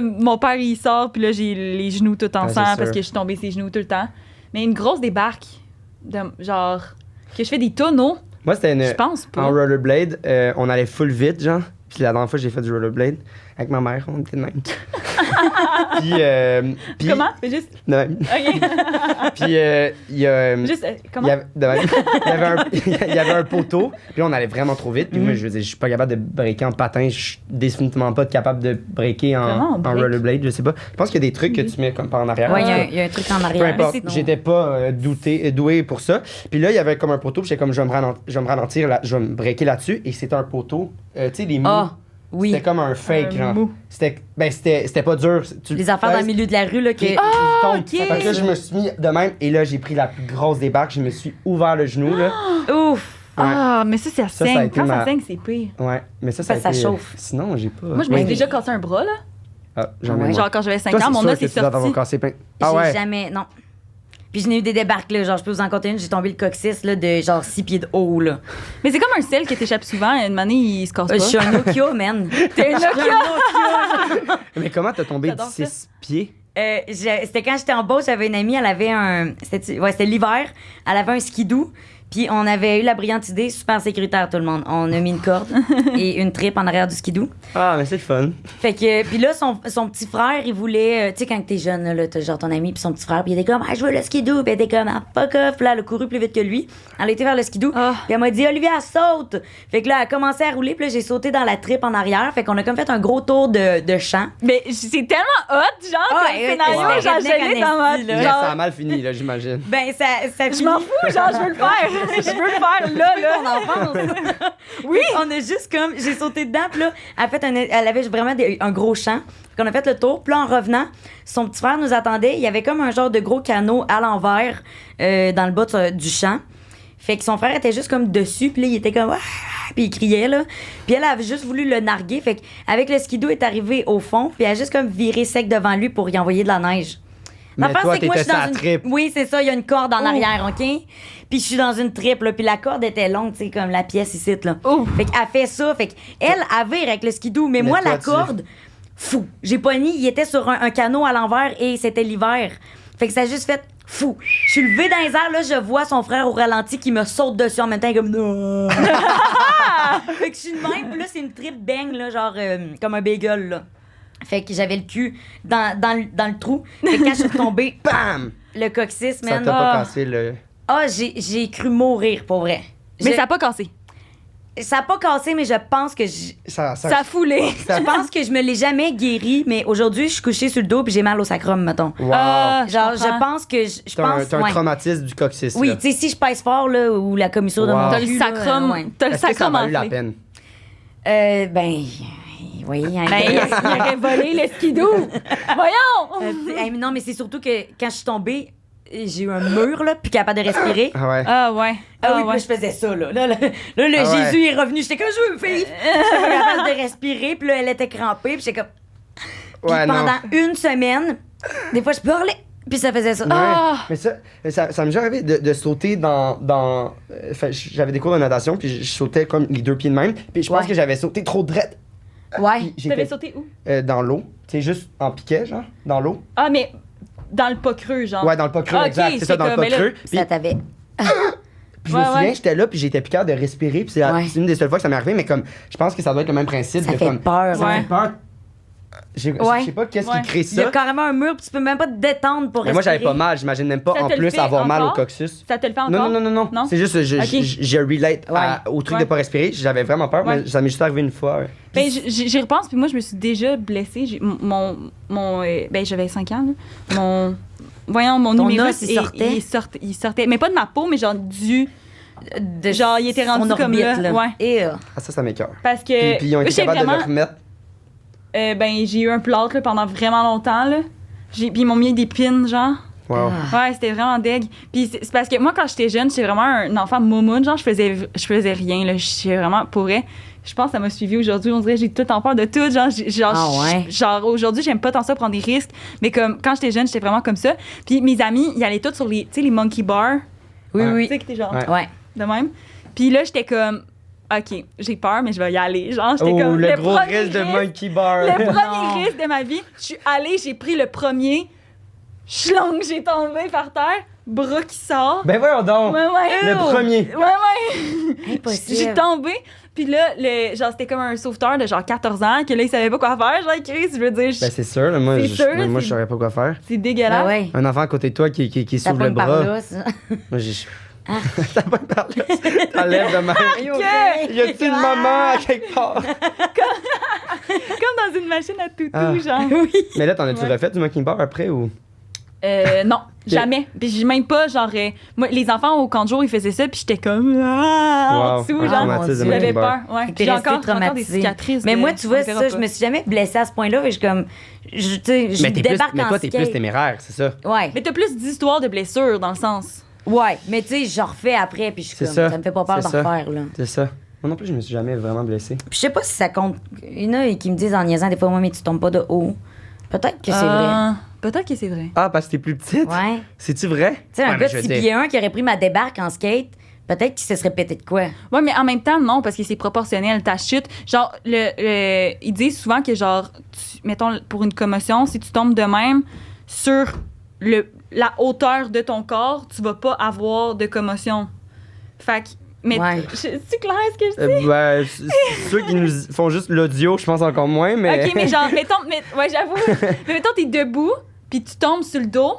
mon père, il sort, puis là, j'ai les genoux tout en Ah, c'est sang sûr. parce que je suis tombée ses genoux tout le temps. Mais une grosse débarque, genre, que je fais des tonneaux, Moi, c'était je pense en pas. rollerblade. On allait full vite, genre. Puis la dernière fois, j'ai fait du rollerblade avec ma mère. On était de même. puis, Comment? Fais juste. de même. OK. Puis il y a... Juste, Il comment? y, avait, de même. Il y avait un poteau, puis on allait vraiment trop vite. Puis moi, je veux dire, je suis pas capable de breaker en patin. Je suis définitivement pas capable de breaker Comment on en break? rollerblade, je sais pas. Je pense qu'il y a des trucs que tu mets comme par en arrière. Ouais, En tout cas, il y a un truc en peu arrière. importe, sinon- j'étais pas doué pour ça. Puis là, il y avait comme un poteau, puis j'étais comme, je vais me ralentir, je vais me breaker là-dessus. Et c'était un poteau, tu sais, les mous. Ah, oui. C'était comme un fake, Un genre. mou. C'était pas dur. Les affaires dans le milieu de la rue, là, que. Ah, Ok. ok. Fait que là, je me suis mis de même, et là, j'ai pris la plus grosse débarque, je me suis ouvert le genou, là. Ouf! Ah, mais ça Ça a saigne. été Quand ma- ça saigne, c'est pire. Ouais, mais ça a Ça été... chauffe. Sinon, j'ai pas... Moi, je me suis déjà cassé un bras, là. Ah, j'en ai Ouais. moins. Genre, quand j'avais 5 Toi, ans, mon c'est os sûr est que tu dois t'avoir sorti. cassé plein... Ah J'ai ouais? jamais. Non. Puis j'en ai eu des débarques, là. Genre, je peux vous en compter une. J'ai tombé le coccyx, là, de genre 6 pieds de haut, là. Mais c'est comme un sel qui t'échappe souvent. Une année, il se casse pas. Je suis un Nokia, man. T'es un Nokia! Mais comment t'as tombé de J'adore ça. 6 pieds? C'était quand j'étais en Beauce, j'avais une amie, elle avait un. C'était l'hiver, elle avait un skidoo. Puis on avait eu la brillante idée, super sécuritaire tout le monde. On a mis une corde et une tripe en arrière du skidoo. Ah, mais c'est le fun. Fait que, puis là, son petit frère, il voulait, tu sais, quand t'es jeune, là, t'as genre ton ami, puis son petit frère, puis il était comme, ah, je veux le skidoo, puis elle était comme, ah, fuck off, puis là, elle a couru plus vite que lui. Elle a été vers le skidoo, Ah. puis elle m'a dit, Olivia, saute! Fait que là, elle a commencé à rouler, puis là, j'ai sauté dans la tripe en arrière, fait qu'on a comme fait un gros tour de champ. Mais c'est tellement hot, genre, Ah, comme ouais, scénario, ouais, genre, redneck je l'ai en dans ma... esti, là. Mais genre, ça a mal fini, là, j'imagine. Ben, ça je m'en fous, genre, je veux le faire. Je veux le faire, là, là. ton enfance. Oui. On a juste comme, j'ai sauté dedans, puis là, elle avait vraiment un gros champ. Fait qu'on a fait le tour, puis là, en revenant, son petit frère nous attendait. Il y avait comme un genre de gros canot à l'envers dans le bas du champ. Fait que son frère était juste comme dessus, puis là, il était comme, ah! Puis il criait, là. Puis elle avait juste voulu le narguer. Fait qu'avec le skidoo, elle est arrivée au fond, puis elle a juste comme viré sec devant lui pour y envoyer de la neige. Mais L'affaire, toi, c'est que moi, je t'étais suis sur dans la une... tripe. Oui, c'est ça, il y a une corde en arrière, OK? Puis je suis dans une triple, là, puis la corde était longue, tu sais, comme la pièce ici, là. Oh. Fait qu'elle fait ça, fait qu'elle, elle vire avec le skidoo, mais moi, toi, la corde, fou, j'ai pogné, il était sur un canot à l'envers et c'était l'hiver. Fait que ça a juste fait fou. Je suis levée dans les airs, là, je vois son frère au ralenti qui me saute dessus en même temps, comme non. Fait que je suis de même, puis là, c'est une triple bang, là, genre comme un bagel, là. Fait que j'avais le cul dans le trou. Fait que quand je suis retombée, Bam! le coccyx, Ça man. t'a pas Ah. cassé le... Ah, j'ai cru mourir, pour vrai. Mais ça a pas cassé. Ça a pas cassé, mais je pense que Ça a foulé. je pense que je me l'ai jamais guéri, mais aujourd'hui, je suis couchée sur le dos puis j'ai mal au sacrum, mettons. Wow. Ah, Genre, je comprends. pense que je pense. T'as un ouais. traumatisme du coccyx, Oui, là. tu sais, si je pèse fort, là, ou la commissure de Wow. mon T'as le cul, là, sacrum. ouais. T'as le Est-ce que ça sacrum a valu la enflé. peine? Ben. Oui, hein, Ben, il aurait volé le skidoo. Voyons! non, mais c'est surtout que quand je suis tombée, j'ai eu un mur, là, plus capable de respirer. Ah ouais. Ah ouais. Ah oui, ouais. puis là, je faisais ça, là. Là, le Ah ouais. Jésus est revenu. J'étais comme, je veux vivre. J'étais pas capable de respirer. Puis là, elle était crampée. Puis j'étais comme. Puis Ouais, non. pendant une semaine, des fois, je parlais. Puis ça faisait ça. Ouais. Ah! Mais ça m'est déjà arrivé de sauter dans fait, j'avais des cours de natation, puis je sautais comme les deux pieds de même. Puis je pense Ouais. que j'avais sauté trop drette. Ouais. Puis T'avais j'étais sauté où? dans l'eau. Tu sais, juste en piquet, genre, dans l'eau. Ah, mais dans le pas creux, genre. Ouais, dans le pas creux, Ah, ok, exact. C'est ça, dans le comme, pas mais là, creux. Puis Ça t'avait. puis je me Ouais, souviens, ouais. j'étais là, puis j'étais plus capable de respirer. Puis c'est Ouais. c'est une des seules fois que ça m'est arrivé, mais comme, je pense que ça doit être le même principe. Ça de fait comme, peur. Ça hein. fait peur. Je Ouais. sais pas qu'est-ce Ouais. qui crée Il y a ça. carrément un mur, puis tu peux même pas te détendre pour Mais moi, respirer. j'avais pas mal. J'imagine même pas Ça en te le plus fait avoir mal au encore? coccyx. Ça te le fait encore? Non. C'est juste, Ok. je relate au truc Ouais. de pas respirer. J'avais vraiment peur, Ouais. mais ça m'est juste arrivé une fois. Ouais. Ben, j'y repense, puis moi, je me suis déjà blessée. Ben, j'avais 5 ans, là. Mon Ton numérus, os, il sortait? il sortait. Mais pas de ma peau, mais genre genre, il était rendu son comme orbite, là. Ouais. Et Ah, ça m'écoeure. Parce que. Puis ils ont été j'ai capables de vraiment- le remettre. Ben, j'ai eu un plâtre là, pendant vraiment longtemps. Là. Puis ils m'ont mis des pins, genre. Wow. Ouais, c'était vraiment deg. Puis c'est parce que moi, quand j'étais jeune, j'étais vraiment un enfant moumoune. Genre, je faisais rien. Là. J'étais vraiment pour vrai. Je pense que ça m'a suivi aujourd'hui. On dirait que j'ai tout en peur de tout. Genre, aujourd'hui, j'aime pas tant ça prendre des risques. Mais comme quand j'étais jeune, j'étais vraiment comme ça. Puis mes amis, ils allaient tous sur les monkey bars. Oui. Tu sais que t'es genre Ouais. de même. Puis là, j'étais comme, OK, j'ai peur, mais je vais y aller. Genre, j'étais comme le gros risque de monkey bar. Le premier risque de ma vie. Je suis allée, j'ai pris le premier. Schlong, j'ai tombé par terre. Bras qui sort. Ben voyons donc. Ouais. Le premier. Ouais. Impossible. J'ai tombé. Puis là, genre, c'était comme un sauveteur de genre 14 ans, que là, il savait pas quoi faire. Genre, Chris, je veux dire, Ben c'est sûr, là, moi, C'est sûr, moi c'est- je saurais pas quoi faire. c'est dégueulasse. Ben ouais. Un enfant à côté de toi qui Ça s'ouvre le pogne par bras. là, ça. Moi, ça pogne par là. T'enlèves de même. Que- Y a-t-il une maman à quelque part? Comme dans une machine à toutou, Ah. genre. Mais là, t'en as-tu Ouais. refait du monkey bar après ou? Non, jamais. Puis j'ai même pas, genre, moi, les enfants au camp de jour, ils faisaient ça, puis j'étais comme, en Wow, dessous, un Ah, genre. mon traumatisme de Dieu. J'avais monkey bar. peur, ouais. Fait que t'es J'ai resté encore des traumatisé. cicatrices. Mais de- moi, tu vois, on verra ça, pas. je me suis jamais blessée à ce point-là. Et je comme. Tu sais, je Mais débarque mais en toi, t'es plus skate. téméraire, c'est ça. Ouais. Mais t'as plus d'histoires de blessures, dans le sens. Ouais. Mais tu sais, je refais après, puis je suis C'est comme. ça. Ça me fait pas peur C'est d'en ça. refaire, là. C'est ça. Moi non plus, je me suis jamais vraiment blessé. Puis je sais pas si ça compte. Il y en a qui me disent en niaisant des fois, moi, mais tu tombes pas de haut. Peut-être que c'est vrai. Peut-être que c'est vrai. Ah, parce que t'es plus petite? Ouais. C'est-tu vrai? Tu sais, un Ouais, mais gars je de veux 6 dire- pieds 1 qui aurait pris ma débarque en skate, peut-être qu'il se serait pété de quoi. Ouais, mais en même temps, non, parce que c'est proportionnel, ta chute. Genre, ils disent souvent que, genre, mettons, pour une commotion, si tu tombes de même sur la hauteur de ton corps, tu vas pas avoir de commotion. Fait que, mais Ouais. c'est clair ce que je dis? Ben, ceux qui nous font juste l'audio, je pense encore moins, mais. OK, mais genre, ouais, j'avoue. Mais mettons, t'es debout, puis tu tombes sur le dos,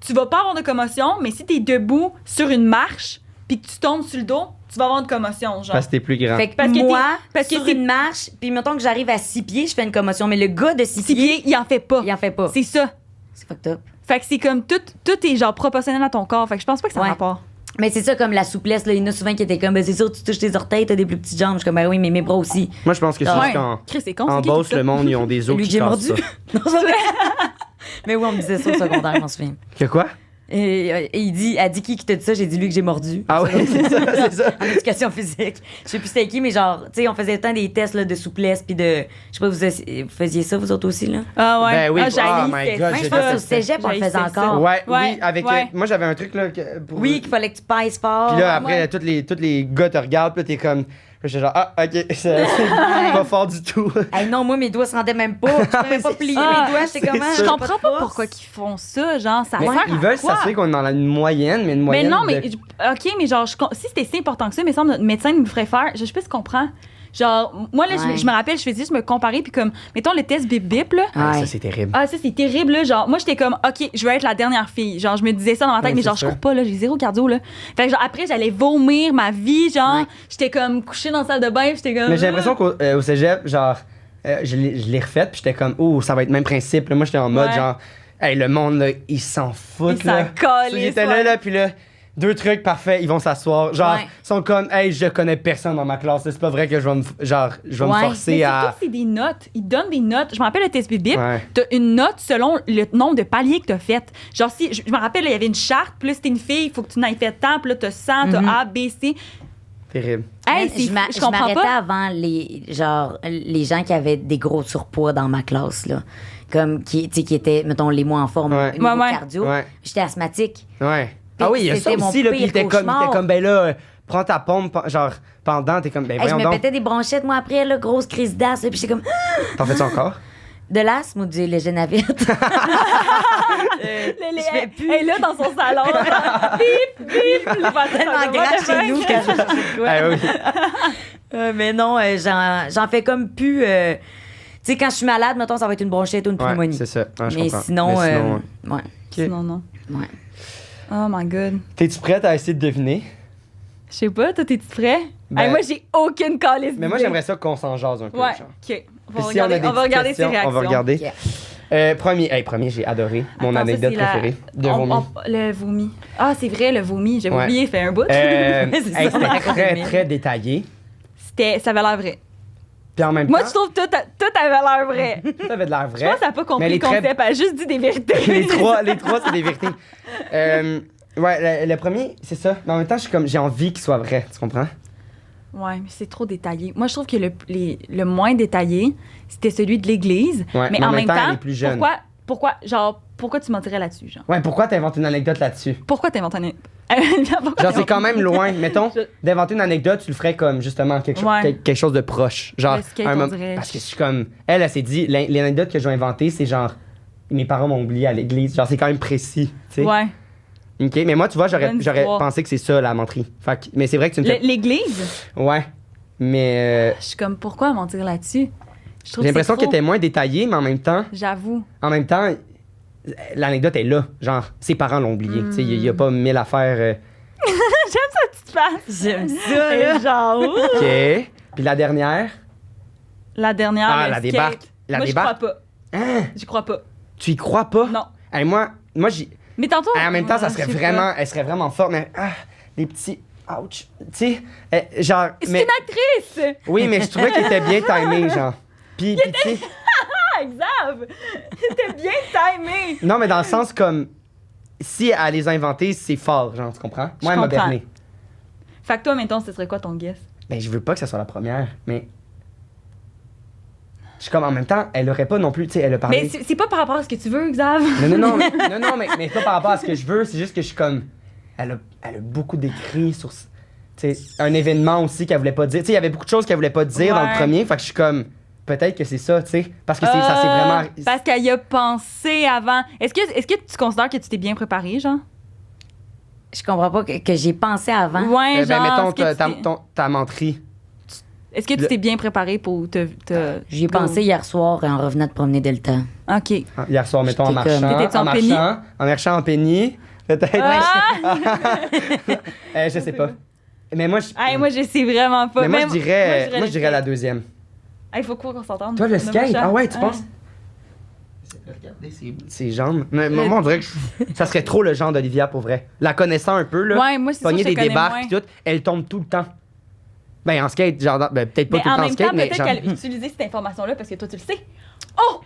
tu vas pas avoir de commotion, mais si t'es debout sur une marche, puis que tu tombes sur le dos, tu vas avoir une commotion, genre. Parce que t'es plus grand. Fait que Parce que moi, parce que sur c'est- une marche, puis mettons que j'arrive à 6 pieds, je fais une commotion. Mais le gars de 6 6 pieds, il en fait pas. il en fait pas. C'est ça. C'est fucked up. Fait que c'est comme tout est genre proportionnel à ton corps. Fait que je pense pas que ça a Ouais. rapport. Mais c'est ça, comme la souplesse, là. Il y en a souvent qui étaient comme, ben, c'est sûr, tu touches tes orteils, t'as des plus petites jambes. Je suis comme, ben oui, mais mes bras aussi. Moi, je pense que c'est Ouais. juste qu'en Chris, c'est con, en c'est qui Beauce, dit ça? le monde, ils ont des os Lui que qui j'ai cassent mordu. ça. Non, c'est vrai. Mais oui, on me disait ça au secondaire, je m'en souviens. Que quoi? Et il dit, elle dit qui t'a dit ça? J'ai dit lui que j'ai mordu. Ah ouais, c'est ça, c'est ça. En éducation physique. Je sais plus c'était qui, mais genre, tu sais, on faisait tant des tests là, de souplesse, puis de. Je sais pas, vous faisiez ça, vous autres aussi, là? Ah ouais. Ben oui, Ah, j'haïs, oh my c'était- God, Même, je j'ai pense que au détesté. cégep, on le faisait J'haïssais ça. encore. Ouais, Ouais, oui, avec. ouais. Moi, j'avais un truc, là. Pour... Oui, qu'il fallait que tu pèses fort. Puis là, après, Ouais. tous les gars te regardent, puis là, t'es comme. Là, j'étais genre, ah, ok, c'est pas fort du tout. Hey, non, moi, mes doigts se rendaient même pas. Je pouvais même pas plier Ah, mes doigts. J'étais comment? sûr. Je comprends pas pourquoi ils font ça, genre, ça Mais sert à ils veulent quoi? s'assurer qu'on est dans une moyenne, mais une Mais moyenne. non, mais de- OK, mais genre, si c'était si important que ça, mais ça, notre médecin nous ferait faire. Je sais pas si tu comprends. Genre, moi, là, Ouais. je me rappelle, je faisais juste me comparer, puis comme, mettons le test bip-bip, là. Ah, Ouais. ça, c'est terrible. Ah, ça, c'est terrible, là. Genre, moi, j'étais comme, OK, je veux être la dernière fille. Genre, je me disais ça dans ma tête, Ouais, mais c'est genre, je ça. cours pas, là. J'ai zéro cardio, là. Fait que, genre, après, j'allais vomir ma vie. Genre, Ouais. j'étais comme couchée dans la salle de bain, puis j'étais comme. Mais j'ai l'impression qu'au cégep, genre, je l'ai refaite, puis j'étais comme, oh, ça va être le même principe. Là, moi, j'étais en mode, Ouais. genre, hey, le monde, là, ils s'en foutent. Ils s'en là. calissent, Ils étaient ouais. là, puis là, 2 trucs parfaits, ils vont s'asseoir. Genre, Ouais. ils sont comme, hey, je connais personne dans ma classe. là, C'est pas vrai que je vais me, je vais me Ouais. forcer Mais à. surtout, c'est des notes. Ils donnent des notes. Je me rappelle le test bip-bip. Ouais. T'as une note selon le nombre de paliers que t'as fait. Genre, si, je me rappelle, il y avait une charte, plus t'es une fille, il faut que tu n'ailles fait tant, puis là, t'as 100, t'as A, B, C. Terrible. Hey, je comprends m'arrêtais pas. avant les gens qui avaient des gros surpoids dans ma classe, là. Comme, tu sais, qui étaient, mettons, les moins en forme Ouais. au niveau Ouais, ouais. cardio. Ouais. J'étais asthmatique. Ouais. Ah oui, il y a ça c'était mon aussi, là, puis il pire était comme, cauchemar. ben là, prends ta pompe, genre, pendant, t'es comme, ben Hey, je voyons me donc. pétais des bronchettes, moi, après, là, grosse crise d'as, puis j'étais comme, T'en fais-tu encore? de l'asthme ou du légénavite? Elle je fais plus. est là dans son salon. genre, bip, bip. Tellement grave chez nous quand je cherchais de quoi. Ah oui. Mais non, j'en fais comme plus. Tu sais, quand je suis malade, mettons, ça va être une bronchite ou une Ouais, pneumonie. c'est ça. Ouais, je Mais comprends. sinon, ouais. Sinon, non. Ouais. Oh my God. T'es-tu prête à essayer de deviner? Je sais pas, toi, t'es-tu prêt? Ben- Hey, moi, j'ai aucune calice. Mais moi, d'idée. j'aimerais ça qu'on s'en jase un peu. Ouais, genre. OK. Puis si on a des On va petites regarder ses questions, réactions. On va regarder. Ok. Premier, j'ai adoré. Mon Attends, ça, anecdote c'est la- préférée de On- vomi. le vomi. Ah, c'est vrai, le vomi. J'avais Ouais. oublié, fait un bout. C'est ça, C'était on a raconté très, mille. très détaillé. Ça avait l'air vrai. Puis en même Moi, temps, je trouve que tout avait l'air vrai. tout avait de l'air Je vrai. pense que t'as pas compris Mais le les traits- concept, elle a juste dit des vérités. les trois, c'est des vérités. Ouais, le premier, c'est ça. Mais en même temps, je suis comme, j'ai envie qu'il soit vrai, tu comprends? Ouais, mais c'est trop détaillé. Moi, je trouve que le moins détaillé, c'était celui de l'église. Ouais, mais en même temps, elle est plus jeune. pourquoi tu mentirais là-dessus, genre? Ouais, pourquoi t'inventes une anecdote là-dessus? Pourquoi t'inventes un... Genre, c'est quand même loin. Mettons, d'inventer une anecdote, tu le ferais comme, justement, Ouais. quelque chose de proche. Genre, Le skate, un on moment- dirait. Parce que je suis comme, elle s'est dit, l'anecdote que je vais inventer, c'est genre, mes parents m'ont oublié à l'église. Genre, c'est quand même précis, tu sais. Ouais. OK, mais moi, tu vois, j'aurais Bonne histoire. pensé que c'est ça, la menterie. Fait que- mais c'est vrai que tu me fais... L'église? Ouais. Mais Je suis comme, pourquoi mentir là-dessus? Je trouve j'ai l'impression que que c'est t'es moins détaillé, mais J'avoue. en même temps, l'anecdote est là. Genre, ses parents l'ont oublié. Tu sais, il y a pas 1000 affaires. J'aime sa petite face. J'aime ça, là. Et genre, ouh. OK. Puis la dernière, La dernière, Ah, le la skate. débarque. La Moi, débarque. je crois pas. hein, J'y crois pas. tu y crois pas? Non. Hey, moi j'y... Mais tantôt... En même temps, ça Ouais, serait je sais vraiment... Elle serait vraiment forte, mais... les petits... Ouch. Tu sais, genre... C'est mais- une actrice! Oui, mais je trouvais qu'il était bien timé, genre. Puis tu sais... Ah, Xav! C'était bien timé! Non, mais dans le sens comme... Si elle les a inventés, c'est fort, genre, tu comprends? Moi, elle m'a comprends. berné. Fait que toi, mettons, ce serait quoi ton guess? Ben, je veux pas que ça soit la première, mais... Je suis comme, en même temps, elle aurait pas non plus, tu sais, elle a parlé... Mais c'est pas par rapport à ce que tu veux, Xav. Non, mais pas par rapport à ce que je veux, c'est juste que je suis comme... Elle a beaucoup d'écrits sur... Tu sais, un événement aussi qu'elle voulait pas dire. Tu sais, il y avait beaucoup de choses qu'elle voulait pas dire dans le Ouais. premier, fait que je suis comme... Peut-être que c'est ça, tu sais, parce que ça c'est vraiment... Parce qu'elle y a pensé avant. Est-ce que tu considères que tu t'es bien préparé, genre? Je comprends pas que j'ai pensé avant. Ouais, ben, genre. mettons, est-ce que tu t'es- ta menterie. Est-ce que tu le- t'es bien préparé pour te. J'y ai pensé hier soir en revenant de promener Delta. OK. Hier soir, mettons, en J'étais comme- marchant. T'étais-tu en penny? En marchant en penny. Peut-être. Ah! Je sais pas. Mais moi, je... Hey, moi, je sais vraiment pas. Mais moi, Même- je dirais le la skate. deuxième. Hey, faut quoi qu'on s'entende? Toi, le skate? Ah ouais, tu Hein? penses? Regardez ses jambes. Mais moi, on dirait que ça serait trop le genre d'Olivia pour vrai. La connaissant un peu, là. Ouais, moi, c'est sûr que Pogner je te des connais débarques moins. pis tout, elle tombe tout le temps. Ben, en skate, genre, peut-être pas Mais tout le en temps en même skate, temps, mais peut-être genre... qu'elle a utilisé cette information-là parce que toi, tu le sais. Oh!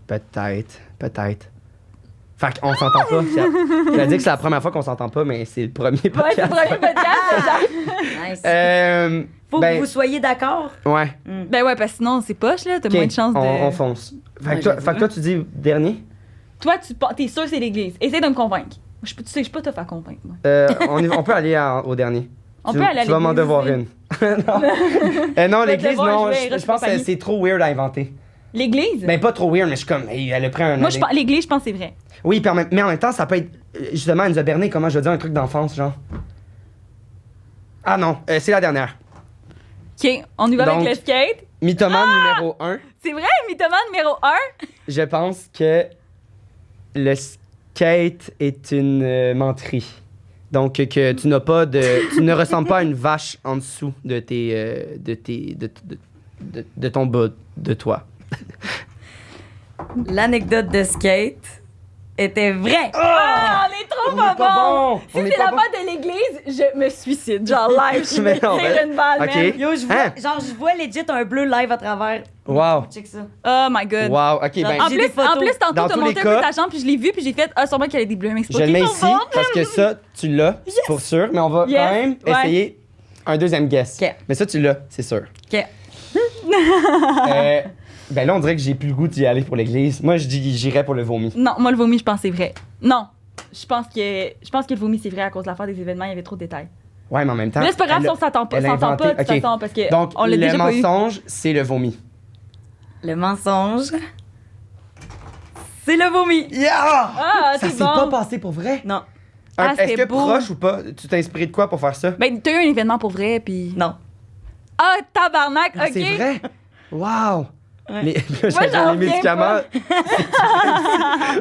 Peut-être. Fait qu'on s'entend pas. Je dit que c'est la première fois qu'on s'entend pas, mais c'est le premier Ouais, podcast. c'est le premier podcast. Nice. Faut Ben, que vous soyez d'accord. ouais. Ben ouais, parce que sinon, c'est poche, là. T'as Ok, moins de chances de. on fonce. Ouais, Fait que toi, tu dis dernier? Toi, t'es sûr que c'est l'église. Essaye de me convaincre. Tu sais, je suis pas tough à convaincre, moi. On peut aller au dernier. On Tu- peut aller à Tu vas m'en l'église devoir aussi. une. non, vais l'église, devoir, non. je vais Je rester pense que compagnie. c'est trop weird à inventer. L'église? Ben, pas trop weird, mais je suis comme, hey, elle a pris un. Moi, l'église, je pense que c'est vrai. Oui, puis mais en même temps, ça peut être. Justement, elle nous a berné, comment je veux dire, un truc d'enfance, genre. Ah non, c'est la dernière. OK, on y va Donc- avec le skate. Mythomane numéro 1. C'est vrai, mythomane numéro 1. Je pense que le skate est une menterie. Donc que tu n'as pas de, tu ne ressembles pas à une vache en dessous de de ton bas de toi. L'anecdote de skate était vraie. Ah, on est trop On pas est pas bon. bon. Si On est c'est pas la bon. part de l'église, je me suicide. Genre live, je me Mais non, tire ben, une balle, ok. man. Yo, Hein? je vois legit un bleu live à travers. Wow. Check ça. Oh my God. Wow. Ok, ben En J'ai plus, des photos. en plus, tantôt, Dans t'as tous monté les un peu cas- ta jambe, puis je l'ai vu, puis j'ai fait, sûrement qu'elle a des bleus, mais c'est je pas le mets qu'ils ici sont bons. parce que ça, tu l'as, pour sûr. Mais on va Yes. quand même Ouais. essayer un deuxième guess. Ok. Mais ça, tu l'as, c'est sûr. OK. Ben là, on dirait que j'ai plus le goût d'y aller pour l'église. Moi, je dis j'irais pour le vomi. Non, moi, le vomi, je pense que c'est vrai. Non. Je pense que le vomi, c'est vrai à cause de l'affaire des événements, il y avait trop de détails. Ouais, mais en même temps. Mais là, c'est pas grave elle si a- on s'entend pas, elle a s'entend pas de inventé- toute ok. façon, parce que Donc, on l'a le déjà pas eu. mensonge, c'est le vomi. Le mensonge, c'est le vomi. Yeah! Ah, Ça c'est s'est bon. pas passé pour vrai? Non. Ah, Est-ce c'était que beau. proche ou pas, tu t'es inspiré de quoi pour faire ça? Ben, t'as eu un événement pour vrai, puis... Non. Ah, tabarnak, Ah, OK. c'est vrai? Wow! Ouais. Les, j'en les reviens médicaments.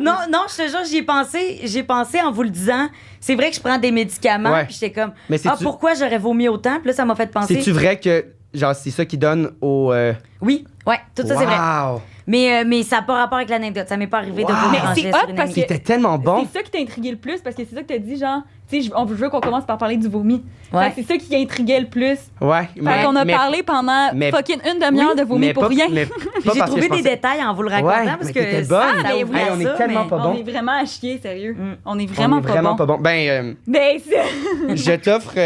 Non, je te jure, j'y ai pensé. J'ai pensé en vous le disant. C'est vrai que je prends des médicaments. Ouais. Puis j'étais comme, Mais c'est-tu- pourquoi j'aurais vomi autant? Puis là, ça m'a fait penser. C'est-tu vrai que, genre, c'est ça qui donne au. Oui, ouais, tout ça, c'est vrai. Wow! Mais ça n'a pas rapport avec l'anecdote. Ça m'est pas arrivé de Wow. vomir Mais en c'est jet hot sur une parce amie. C'était tellement bon. C'est ça qui t'a intrigué le plus, parce que c'est ça que t'as dit, genre, tu sais, on veut qu'on commence par parler du vomi. Ouais. Fait que c'est ça qui intriguait le plus. Ouais. Fait qu'on a parlé pendant mais- fucking une demi-heure de vomi mais pour pas- rien. mais Puis pas j'ai parce que trouvé je des pensais- détails en vous le racontant Ouais, parce mais que t'étais ça, bonne. ça Hey, ouvrait on est ça, tellement mais- pas bon. On est vraiment à chier, sérieux. Mm. On est On est vraiment, vraiment pas bon. Ben, Ben, c'est... je t'offre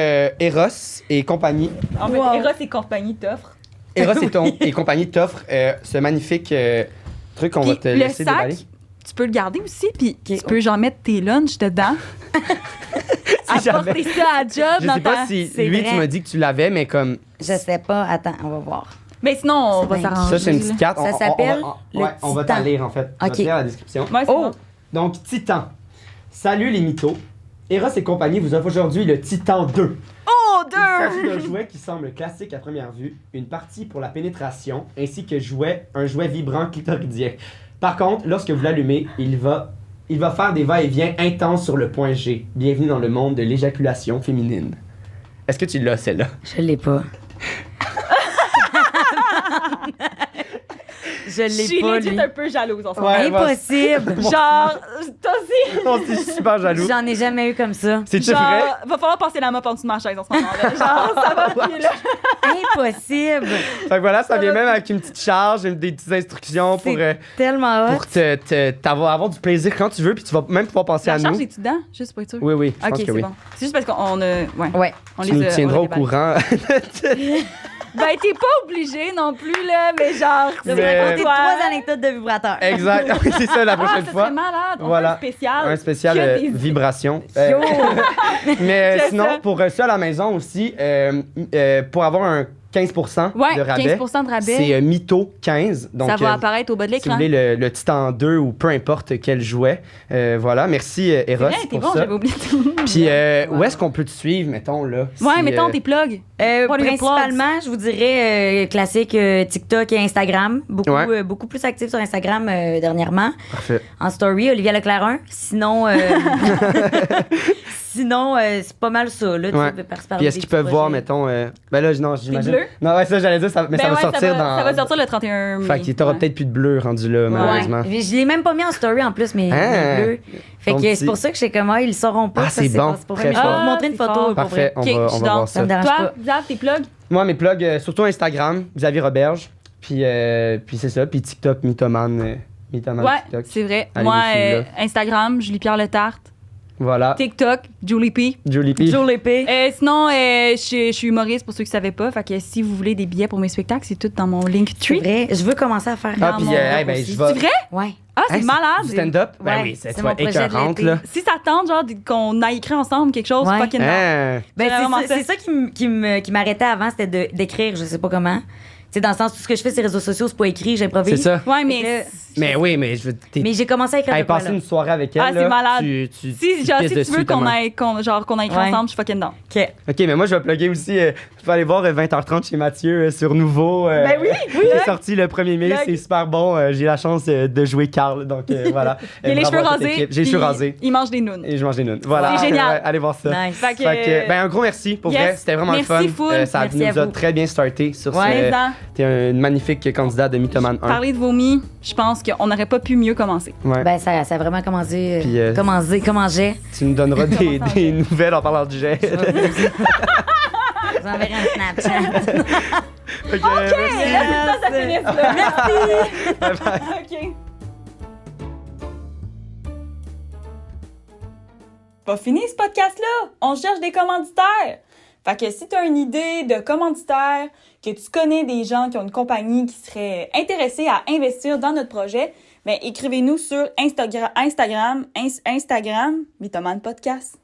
Eros et compagnie. En fait, Wow. Eros et compagnie t'offrent. Eros et compagnie t'offrent ce magnifique truc qu'on va Puis te le laisser sac, déballer. tu peux le garder aussi, puis tu peux genre mettre tes lunchs dedans. Apporter ça à job Je dans sais pas ta... si c'est lui, vrai. tu m'as dit que tu l'avais, mais comme Je sais pas. Attends, on va voir. Mais sinon, on C'est va bien. s'arranger. ça, c'est une là. petite carte. Ça s'appelle le ouais, on va Titan. t'en lire en fait. Je vais Ok. te lire la description. Ouais, c'est Oh! bon. Donc, Titan. Salut les mythos. Eros et compagnie vous offre aujourd'hui le Titan 2. Oh, Il s'agit deux! d'un jouet qui semble classique à première vue, une partie pour la pénétration, ainsi que un jouet vibrant clitoridien. Par contre, lorsque vous l'allumez, il va faire des va-et-vient intenses sur le point G. Bienvenue dans le monde de l'éjaculation féminine. Est-ce que tu l'as, celle-là? Je l'ai pas. Je Je suis l'ai pas, legit lui. un peu jalouse en ce moment. Ouais. Impossible. Genre, toi aussi. On est super jaloux. J'en ai jamais eu comme ça. C'est-tu Genre, vrai? va falloir passer la mop en dessous de ma chaise en ce moment-là. Genre, ça va plus là. Impossible. Fait que voilà, ça vient même avec une petite charge, des petites instructions pour C'est tellement hot. avoir du plaisir quand tu veux, puis tu vas même pouvoir penser La à charge, nous. es-tu dedans? Juste pour être sûr. Oui, oui, je Ok, pense que c'est oui. bon. C'est juste parce qu'on a. Ouais. Ouais. On Tu nous tiendras on au courant. Ben, t'es pas obligé non plus, là, mais genre, Je vais Mais- raconter 3 anecdotes de vibrateurs. Exact. Oui, c'est ça la prochaine ça fois. serait malade. On Voilà. fait un spécial. Un spécial Que des- vibration. Yo! Mais C'est sinon, ça. pour ça à la maison aussi, pour avoir un 15% Ouais, de rabais, 15% de rabais. c'est Mytho 15. Donc, ça va apparaître au bas de si vous l'écran. voulez le Titan 2 ou peu importe quel jouet, voilà. Merci C'est Eros vrai, t'es pour bon, ça. j'avais oublié tout. Puis où est-ce qu'on peut te suivre, mettons, là? Ouais, si, mettons tes plugs. Pas les Principalement, je vous dirais classique TikTok et Instagram. Beaucoup, Ouais. beaucoup plus actif sur Instagram dernièrement. Parfait. En story, Olivia Leclerc 1. Sinon, c'est pas mal ça. Là, Ouais. tu peux parler Puis est-ce qu'ils peuvent voir, mettons... Ben là, non, j'imagine... bleu? Non, ouais, ça, j'allais dire, mais ça va ouais, sortir dans... Ça va sortir le 31 mai. Fait qu'il t'aura Ouais. peut-être plus de bleu rendu là, malheureusement. Ouais. Je l'ai même pas mis en story en plus, mais Ah, bleu. Fait ton que petit- c'est pour ça que je sais comment ils le sauront pas. Ah, ça, c'est bon. pas Très vrai. Mais je vais fort. vous montrer une Ah, c'est photo fort. pour Parfait, vrai. on Ok, va je suis voir dans. ça. me dérange Toi, pas. Xav, tes plugs? Moi, mes plugs, surtout Instagram, Xavier Roberge. Puis c'est ça. Puis TikTok, Mythoman. Mythoman Ouais, TikTok. c'est vrai. Allez Moi, nous suivre, Instagram, Julie-Pierre Letarte. Voilà. TikTok, Julie P. Julie P. Joe l'épée. Sinon, je suis humoriste pour ceux qui ne savaient pas. Fait que si vous voulez des billets pour mes spectacles, c'est tout dans mon C'est Linktree. vrai. Je veux commencer à faire Ah, dans puis mon hey, blog ben, aussi. je vais... C'est vrai? Ouais. Ah, c'est Hey, malade. Du stand-up? Ben Ouais, oui, c'est tu mon vas projet de écœurante, l'été. là. Si ça tente, genre, qu'on a écrit ensemble quelque chose, Ouais. fucking down. Hein? Ben, C'est vraiment c'est ça qui m'arrêtait avant, c'était d'écrire, je sais pas comment. Tu sais, dans le sens, tout ce que je fais, c'est réseaux sociaux, c'est pas écrit, j'improvise. C'est ça. Ouais, Fait mais. Mais oui, mais je veux... Mais j'ai commencé à écrire Hey, de quoi, passer là. une soirée avec elle, Ah, c'est là, malade. tu Si, genre, pisses si tu dessus, veux qu'on Thomas. ait écrit Ouais. ensemble, je suis fucking down. OK. OK, mais moi, je vais plugger aussi. Tu peux aller voir 20h30 chez Mathieu sur Nouveau. Ben oui, oui. Qui est sorti le 1er mai. Plug. C'est super bon. J'ai la chance de jouer Carl. Donc, voilà. Il a les Bravo cheveux à toute rasés. l'équipe. J'ai les puis cheveux rasés. Il mange des nounes. Et je mange des nounes. Voilà. C'est génial. Ouais, allez voir ça. Nice. Fait que, Fait que, ben, un gros merci pour yes. vrai. C'était vraiment Merci le fun. full. Ça Merci nous à a vous. très bien starté sur Ouais. ce. T'es une magnifique candidat de Mythoman 1. Parler de vomi, je pense qu'on n'aurait pas pu mieux commencer. Ouais. Ben, ça a vraiment commencé. Puis, Comment j'ai. Tu nous donneras des nouvelles en parlant du jet. Je vous enverrai un Snapchat. Ok, Là, ça finisse là. Merci. OK. Pas fini ce podcast-là. On cherche des commanditaires. Fait que si tu as une idée de commanditaire, que tu connais des gens qui ont une compagnie qui serait intéressée à investir dans notre projet, ben écrivez-nous sur Instagram, Mythoman Podcast.